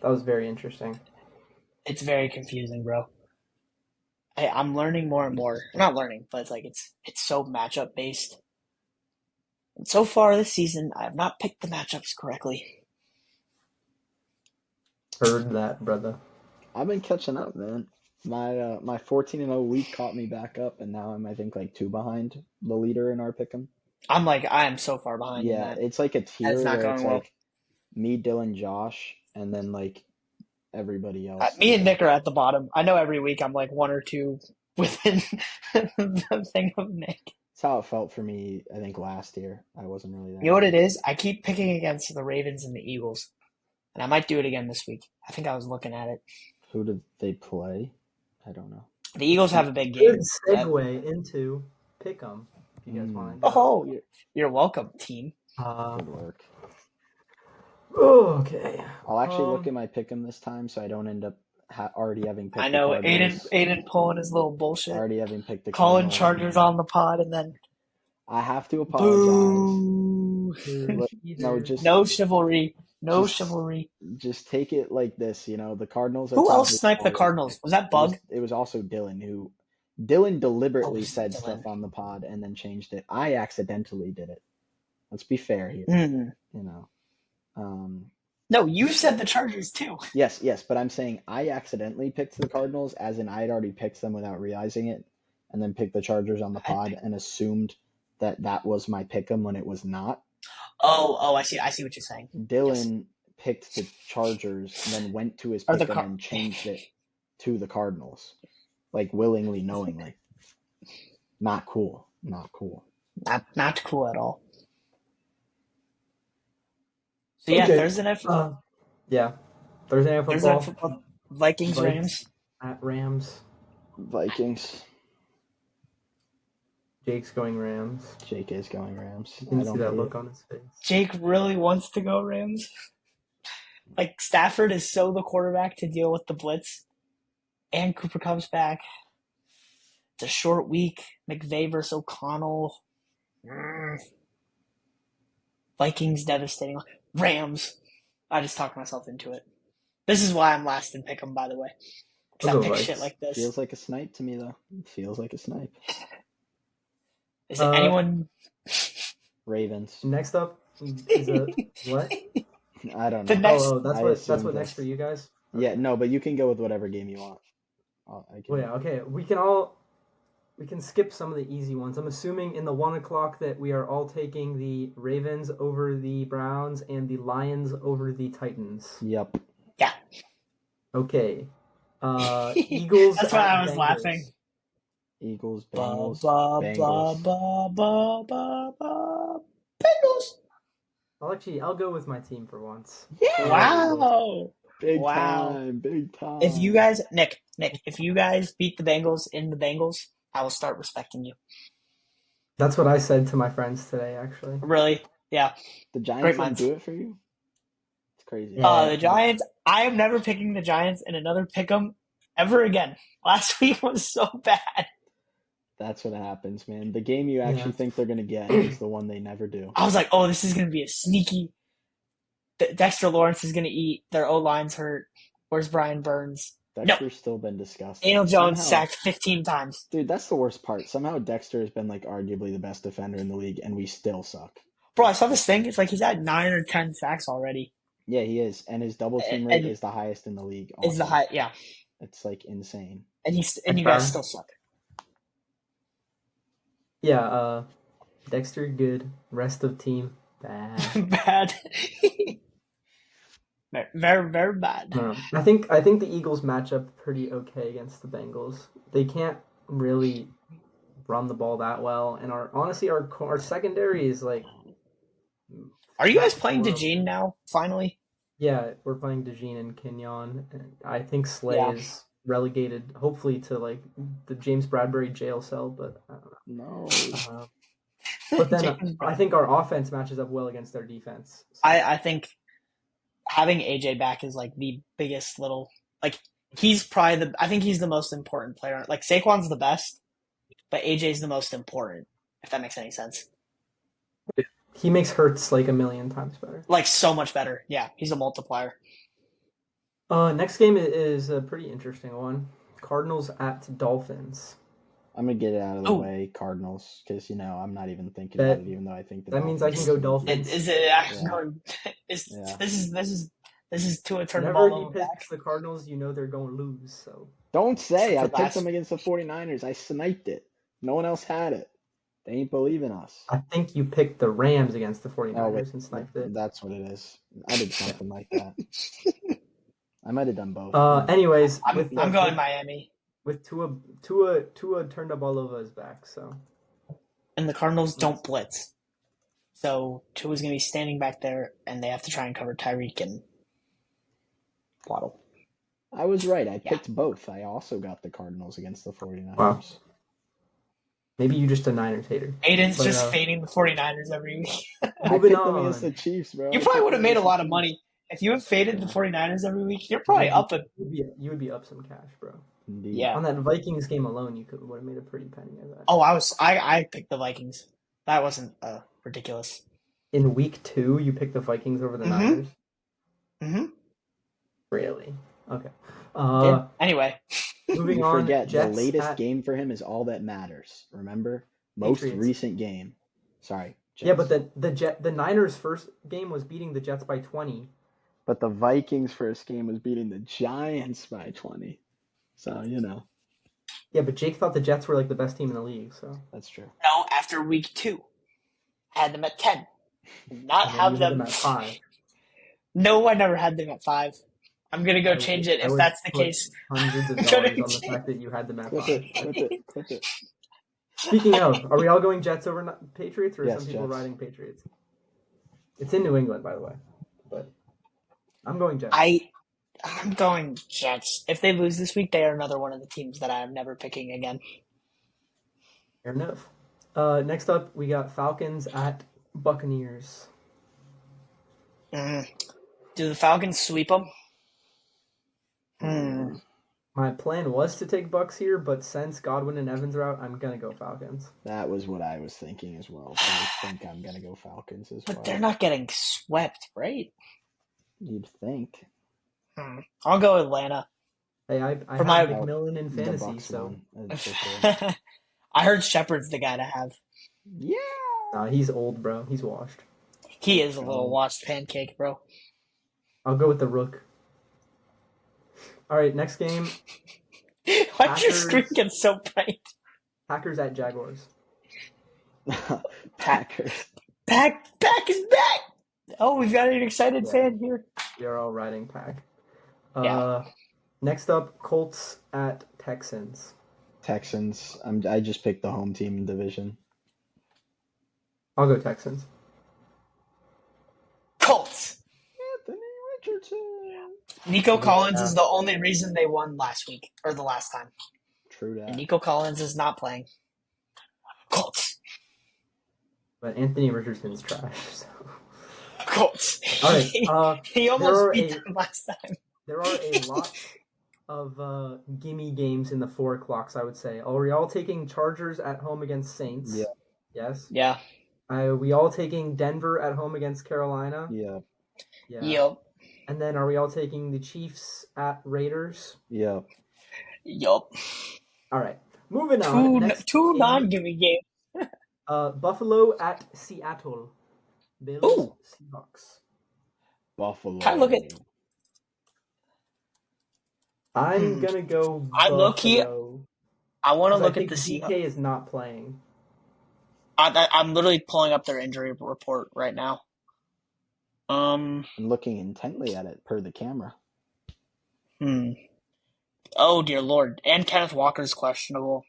that was very interesting. It's very confusing, bro. I'm learning more and more. I'm not learning, but it's like it's so matchup based. And so far this season, I have not picked the matchups correctly. Heard that, brother. I've been catching up, man. My 14-0 week caught me back up, and now I'm I think like 2 behind the leader in our pick'em. I am so far behind. Yeah, it's like a tier where it's like me, Dylan, Josh, and then like everybody else. Me and Nick are at the bottom. I know every week I'm like 1 or 2 within the thing of Nick. That's how it felt for me, I think, last year. I wasn't really that. You know what it is? I keep picking against the Ravens and the Eagles. And I might do it again this week. I think I was looking at it. Who did they play? I don't know. The Eagles have a big game. Good segue into Pick'em, if you guys want to. Oh, you're welcome, team. Good work. Okay. I'll actually look at my Pick'em this time so I don't end up already having picked. I know Aiden pulling his little bullshit. Already having picked the calling Chargers on the pod and then. I have to apologize. No chivalry. No chivalry. Just take it like this, the Cardinals. Who else sniped the Cardinals? Was that Bug? It was also Dylan who Dylan deliberately was said Dylan. stuff on the pod and then changed it. I accidentally did it. Let's be fair here. Mm. You know. No, you said the Chargers too. Yes, but I'm saying I accidentally picked the Cardinals, as in I had already picked them without realizing it, and then picked the Chargers on the pod and assumed that was my pick 'em when it was not. Oh, I see what you're saying. Dylan picked the Chargers and then went to his Or the pick 'em and changed it to the Cardinals, like willingly, knowingly. Not cool. Not cool at all. So yeah, Okay. Thursday night football. Yeah. Thursday night Thursday night football. football. Vikings, Vikes Rams. At Rams. Vikings. Jake's going Rams. Jake is going Rams. You can I see don't that hate look it. on his face. Jake really wants to go Rams. Like Stafford is so the quarterback to deal with the blitz, and Cooper comes back. It's a short week. McVay versus O'Connell. Vikings devastating. Rams. I just talked myself into it. This is why I'm last in pick'em, by the way. Because I pick shit like this. Feels like a snipe to me, though. It feels like a snipe. Is it anyone? Ravens. Next up is a what? I don't know. That's what next for you guys? Okay. Yeah, no, but you can go with whatever game you want. Okay. We can skip some of the easy ones. I'm assuming in the 1 o'clock that we are all taking the Ravens over the Browns and the Lions over the Titans. Yep. Yeah. Okay. Eagles. That's why I was Bengals. laughing. Eagles, Bengals, Bengals. I'll go with my team for once. Yeah. Wow. Big time. If you guys, Nick, if you guys beat the Bengals in the Bengals, I will start respecting you. That's what I said to my friends today, actually. Really? Yeah. The Giants didn't do it for you? It's crazy. The Giants, I am never picking the Giants in another pick'em ever again. Last week was so bad. That's what happens, man. The game you actually think they're going to get is the one they never do. I was like, oh, this is going to be a sneaky. Dexter Lawrence is going to eat. Their O-line's hurt. Where's Brian Burns? Dexter's still been disgusting. Daniel Jones sacked 15 times. Dude, that's the worst part. Somehow Dexter has been like arguably the best defender in the league, and we still suck. Bro, I saw this thing. It's like he's had 9 or 10 sacks already. Yeah, he is. And his double team rate is the highest in the league. Also. Is the high, yeah. It's like insane. And you guys still suck. Yeah, Dexter good. Rest of team bad. Bad. Very, very bad. I think the Eagles match up pretty okay against the Bengals. They can't really run the ball that well, and our secondary is like. Are you guys playing DeJean now? Finally. Yeah, we're playing DeJean and Kenyon. And I think Slay is relegated, hopefully, to like the James Bradbury jail cell, but I don't know. No. But then I think our offense matches up well against their defense. So. I think having AJ back is like the biggest little he's probably I think he's the most important player. Like Saquon's the best, but AJ's the most important, if that makes any sense. He makes Hurts like a million times better. Like so much better. Yeah, he's a multiplier. Next game is a pretty interesting one. Cardinals at Dolphins. I'm going to get it out of the way, Cardinals, because, I'm not even thinking about it, even though I think that means I can go Dolphins. Is it actually going? This is to a turn the ball Whenever he over picks back. the Cardinals, you know they're going to lose. So don't say I picked them against the 49ers. I sniped it. No one else had it. They ain't believing us. I think you picked the Rams against the 49ers and sniped it. That's what it is. I did something like that. I might have done both. Anyways, I'm going Miami. With Tua turned up all over his back, so. And the Cardinals don't blitz. So Tua's going to be standing back there, and they have to try and cover Tyreek and Waddle. I was right. I picked both. I also got the Cardinals against the 49ers. Wow. Maybe you just a Niners hater. Aiden's just fading the 49ers every week. I picked them against the Chiefs, bro. You probably would have made a lot of money. If you had faded the 49ers every week, you're probably up it. You would be up some cash, bro. Indeed. Yeah. On that Vikings game alone, you would have made a pretty penny of that. Oh, I picked the Vikings. That wasn't ridiculous. In week 2, you picked the Vikings over the Niners? Mm-hmm. Really? Okay. Anyway. Moving You on, forget the Jets latest at game for him is all that matters. Remember? Most Patriots. recent game. Sorry, Yeah, but Jets. the Niners' first game was beating the Jets by 20. But the Vikings' first game was beating the Giants by 20. So, Yeah, but Jake thought the Jets were like the best team in the league, so that's true. No, after week 2, had them at 10. Not and then you have had them them. at 5. No, I never had them at 5. I'm gonna go change it I if would that's the put case. hundreds of I'm gonna dollars on the change. fact that you had them at Clip 5. it, clip it, clip it. Speaking of, are we all going Jets over Patriots, or are Yes, some people Jets. riding Patriots? It's in New England, by the way, but I'm going Jets. I'm going Jets. If they lose this week, they are another one of the teams that I am never picking again. Fair enough. Next up, we got Falcons at Buccaneers. Do the Falcons sweep them? My plan was to take Bucks here, but since Godwin and Evans are out, I'm gonna go Falcons. That was what I was thinking as well. So I think I'm going to go Falcons as well. But they're not getting swept, right? You'd think. I'll go Atlanta. Hey, I For have my- McMillan in The fantasy, Bucks so won, for sure. I heard Shepard's the guy to have. Yeah. he's old, bro. He's washed. He is a little washed pancake, bro. I'll go with the Rook. All right, next game. Why'd your screen get so bright? Packers at Jaguars. Packers. Pack is back! Oh, we've got an excited fan here. We are all riding Pack. Yeah. Next up, Colts at Texans. Texans. I just picked the home team division. I'll go Texans. Colts. Anthony Richardson. Nico Collins is the only reason they won last week, or the last time. True that. And Nico Collins is not playing. Colts. But Anthony Richardson's trash. So. Colts. All right. He almost beat them last time. There are a lot of gimme games in the 4 o'clocks, I would say. Are we all taking Chargers at home against Saints? Yeah. Yes? Yeah. Are we all taking Denver at home against Carolina? Yeah. Yep. And then are we all taking the Chiefs at Raiders? Yeah. Yup. All right. Moving on. Two non-gimme games. Buffalo at Seattle. Bills, Ooh. Seahawks. Buffalo. Can I look at? I'm gonna go Buffalo. I want to look at the Seahawks. DK is not playing. I'm literally pulling up their injury report right now. I'm looking intently at it per the camera. Oh dear Lord! And Kenneth Walker's questionable.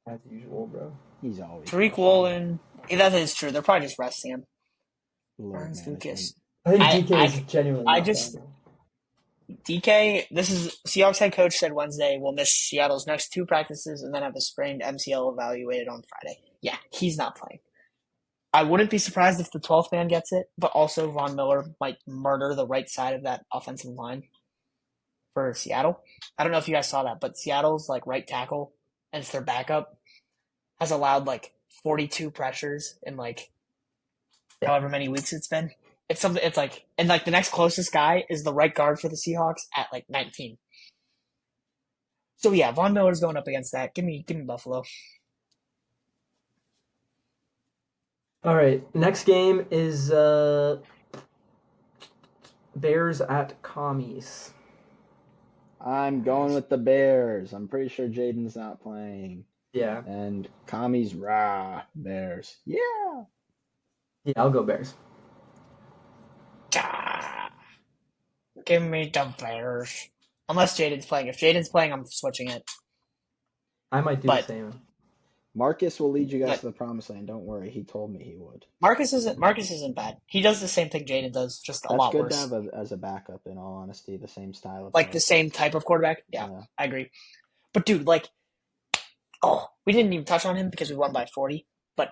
As usual, bro. He's always. Tariq Woolen. That is true. They're probably just resting him. Burns Lucas. I think DK is genuinely. DK. This is Seahawks head coach said Wednesday will miss Seattle's next 2 practices and then have a sprained MCL evaluated on Friday. Yeah, he's not playing. I wouldn't be surprised if the 12th man gets it, but also Von Miller might murder the right side of that offensive line for Seattle. I don't know if you guys saw that, but Seattle's right tackle, and it's their backup, has allowed 42 pressures in however many weeks it's been. It's something. It's and the next closest guy is the right guard for the Seahawks at 19. So yeah, Von Miller's going up against that. Give me Buffalo. All right, next game is Bears at Commies. I'm going with the Bears. I'm pretty sure Jaden's not playing. Yeah. And Commies, Bears. Yeah. Yeah, I'll go Bears. Give me the Bears. Unless Jaden's playing. If Jaden's playing, I'm switching it. I might do the same. Marcus will lead you guys to the promised land. Don't worry. He told me he would. Marcus isn't bad. He does the same thing Jaden does, just a lot worse. That's good to have as a backup, in all honesty, the same style of play. The same type of quarterback? Yeah, I agree. But dude, we didn't even touch on him because we won by 40, but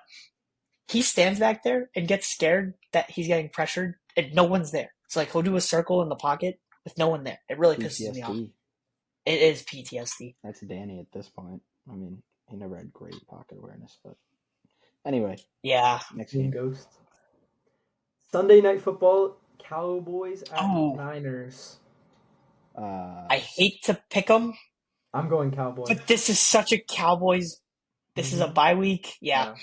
he stands back there and gets scared that he's getting pressured and no one's there. It's he'll do a circle in the pocket with no one there. It really pisses me off. It is PTSD. That's Danny at this point. I mean, he never had great pocket awareness, but anyway. Yeah. Next game. Ghost. Sunday Night Football, Cowboys at Niners. I hate to pick them, I'm going Cowboys. But this is such a Cowboys. This is a bye week. Yeah.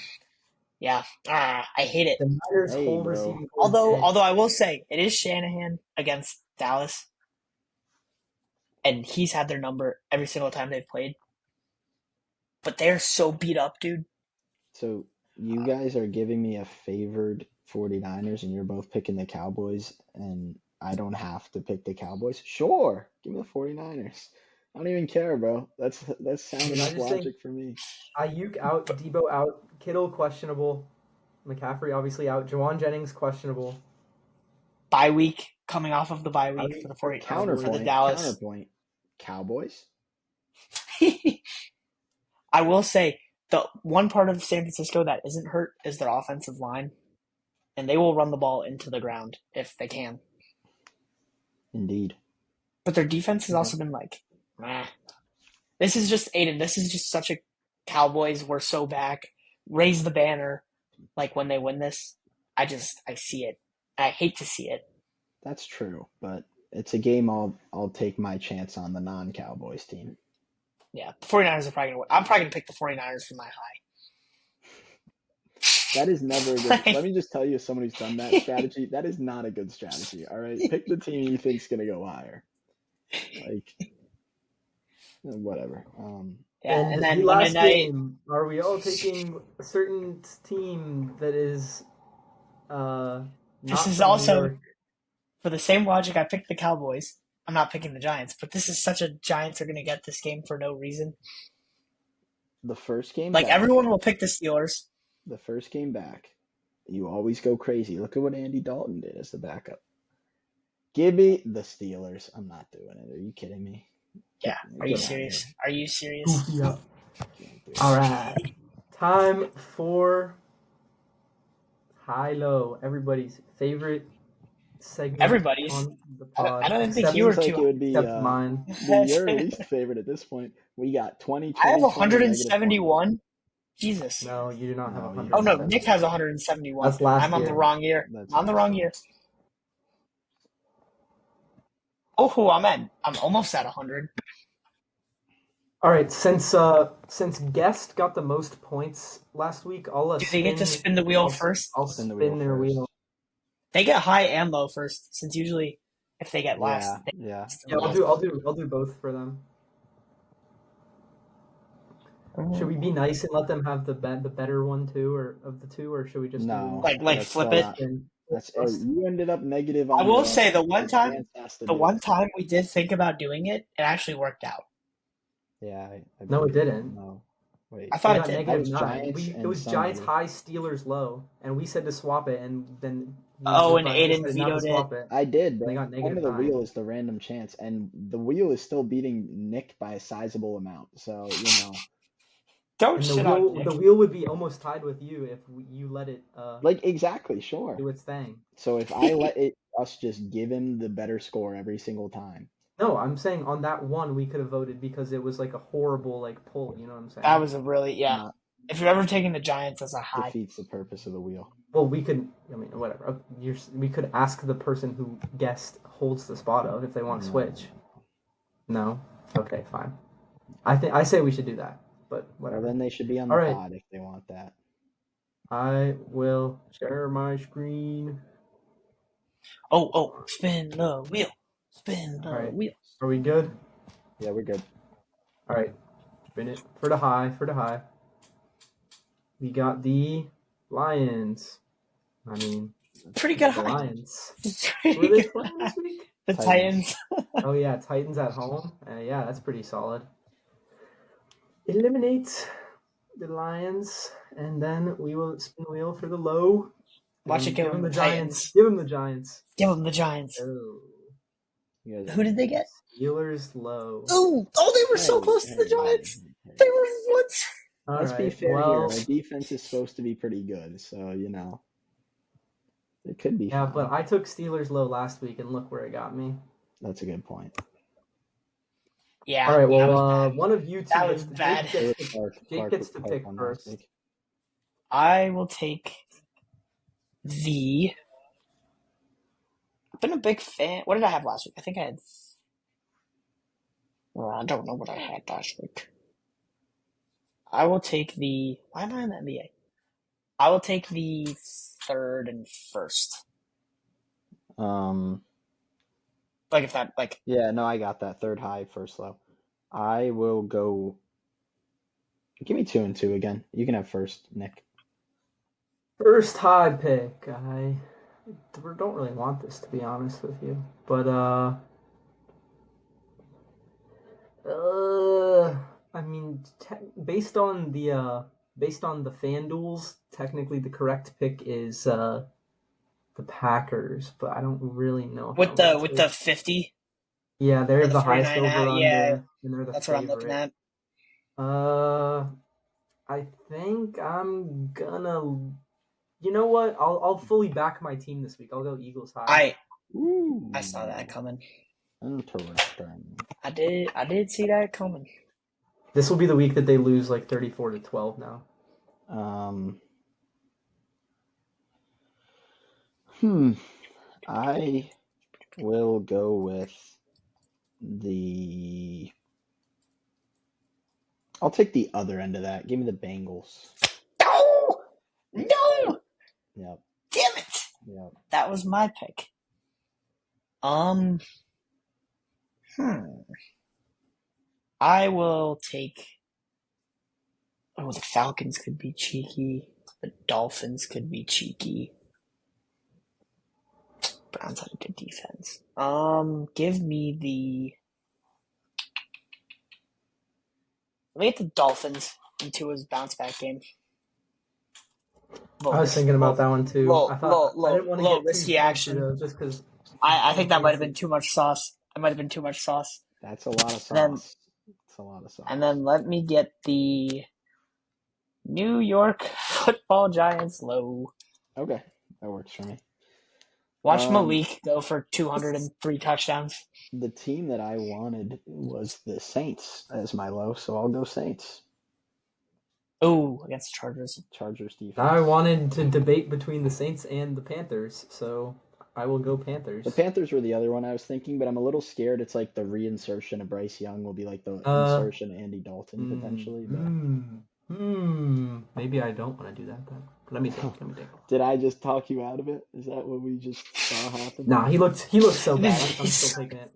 I hate it. The Niners' Hey, whole bro. receiving core is Although dead. I will say it is Shanahan against Dallas, and he's had their number every single time they've played. But they're so beat up, dude. So you guys are giving me a favored 49ers and you're both picking the Cowboys and I don't have to pick the Cowboys? Sure. Give me the 49ers. I don't even care, bro. That's sound I enough just think logic for me. Ayuk out, Debo out, Kittle questionable, McCaffrey obviously out, Jawan Jennings questionable. Bye week, coming off of the bye Bye week week for the for the 40, for Cowboys. the Counterpoint, Dallas. counterpoint. Cowboys? I will say the one part of San Francisco that isn't hurt is their offensive line, and they will run the ball into the ground if they can. Indeed. But their defense has Yeah. also been like, meh. This is just Aiden. This is just such a Cowboys. We're so back. Raise the banner, like when they win this. I see it. I hate to see it. That's true, but it's a game I'll take my chance on the non-Cowboys team. Yeah, the 49ers are probably going to win. I'm probably going to pick the 49ers for my high. That is never a good. Let me just tell you, as someone who's done that strategy, that is not a good strategy. All right, pick the team you think's gonna go higher. Like, whatever. Yeah, and And then the Monday last night. game, are we all taking a certain team that is This not is from New also York? for the same logic. I picked the Cowboys. I'm not picking the Giants, but this is such a Giants are going to get this game for no reason. the first game Like back. everyone will pick the Steelers. The first game back, you always go crazy. Look at what Andy Dalton did as the backup. Give me the Steelers. I'm not doing it. Are you kidding me? Yeah. Are you Get out of serious? here. Are you serious? Goofy up. Can't do it. All right, time for high low. Everybody's favorite segment Everybody's. on the I pod. don't think except, you were Seems like too it would be except mine. your high. least favorite at this point. We got 20, I have 20, 20, and -1. 171. Jesus. No, you do not have No, you Oh don't. no, 170. Nick has 171. That's last I'm on the year. wrong year. That's I'm on the wrong awesome. year. Oh, I'm almost at 100. All right, since guest got the most points last week, I'll Do they get to spin the wheel first? I'll Spin the spin wheel their first. wheel. They get high and low first, since usually if they get last, Yeah. Yeah, I'll do both for them. Should we be nice and let them have the better one too, or of the two, or should we just No. like that's flip so it? not- That's you ended up negative I on will one. say the one time The we did think about doing it, it actually worked out. Yeah. No, it didn't. No. Wait. I We thought it got did. negative was 9. Giants It and was some Giants negative. high, Steelers low, and we said to swap it, and then Oh, and Brian Aiden decided not to vetoed it. swap it. I did, And they but got the point negative of the 9. wheel is the random chance, and the wheel is still beating Nick by a sizable amount. So Don't And shit on the Nick. wheel would be almost tied with you if you let it like exactly, sure. do its thing. So if I let us just give him the better score every single time. No, I'm saying on that one we could have voted because it was like a horrible pull. You know what I'm saying? That was a really Not If you're ever taking the Giants as a high, defeats the purpose of the wheel. Well, we could. I mean, whatever. We could ask the person who guessed holds the spot of if they want to switch. No. Okay, fine. I say we should do that, but whatever. Well, then they should be on the pod if they want that. I will share my screen. Oh, spin the wheel. Spin the wheel. Are we good? Yeah, we're good. All right. Spin it for the high. We got the Lions. I mean, pretty good the high. Lions. Were they playing this week? The Titans. Oh yeah, Titans at home. Yeah, that's pretty solid. Eliminate the Lions, and then we will spin the wheel for the low. Watch it give them the Giants. Give them the Giants. Give them the Giants. Oh. Who did they get? Steelers low. Oh, they were so close to the Giants. They were what? Let's be fair here. Our defense is supposed to be pretty good, so it could be. Yeah, fun. but I took Steelers low last week, and look where it got me. That's a good point. Yeah. All right. Well, one of you two. That was bad. Jake gets to pick first. I will take the. I've been a big fan. What did I have last week? I think I had I don't know what I had last week. I will take the. Why am I in the NBA? I will take the third and first. Um, Like if that like yeah, no, I got that. Third high, first low. I will go. Give me 2 and 2 again. You can have first, Nick. First high pick. I don't really want this, to be honest with you, but I mean, based on the FanDuels, technically the correct pick is the Packers, but I don't really know if I with want the to. 50 Yeah, they or have the the highest 49. over Yeah, under, and they're the that's what I'm looking favorite. at. Uh, I think I'm gonna. You know what? I'll fully back my team this week. I'll go Eagles high. Ooh. I saw that coming. Interesting. I did see that coming. This will be the week that they lose like 34-12 now. I will go with the. I'll take the other end of that. Give me the Bengals. No, no, Yep. damn it! Yep. That was my pick. I will take. Oh, the Falcons could be cheeky. The Dolphins could be cheeky. Browns had a good defense. Give me the. Let me get the Dolphins into his bounce back game. I was thinking about that one too. I thought I didn't want to get too Risky fancy action. though, just because. I think that might have been too much sauce. That might have been too much sauce. That's a lot of Then- sauce. That's a lot of sauce. And then let me get the New York Football Giants low. Okay, that works for me. Watch Malik go for 203 touchdowns. The team that I wanted was the Saints as my low, so I'll go Saints. Oh, against the Chargers. Chargers defense. I wanted to debate between the Saints and the Panthers, so I will go Panthers. The Panthers were the other one I was thinking, but I'm a little scared. It's like the reinsertion of Bryce Young will be like the insertion of Andy Dalton potentially. But... Maybe I don't want to do that then. Let me think. Did I just talk you out of it? Is that what we just saw happen? Nah, he looked so bad. I'm still taking it.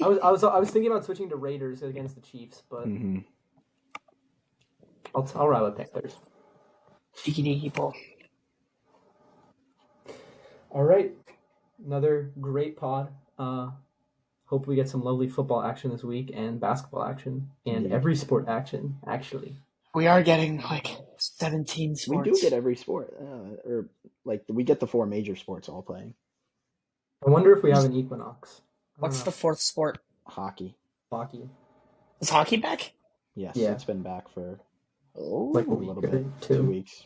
I was thinking about switching to Raiders against the Chiefs, but I'll ride with Panthers. Cheeky deeky pull. All right, another great pod. Hope we get some lovely football action this week and basketball action and every sport action. Actually, we are getting like 17 sports. We do get every sport, or like we get the 4 major sports all playing. I wonder if we have an equinox. What's the 4th sport? Hockey. Hockey. Is hockey back? Yes, Yeah. It's been back for like a little bit, 2 weeks.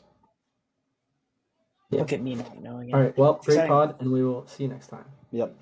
Yeah. Look at me not knowing it. All right, well, great pod, and we will see you next time. Yep.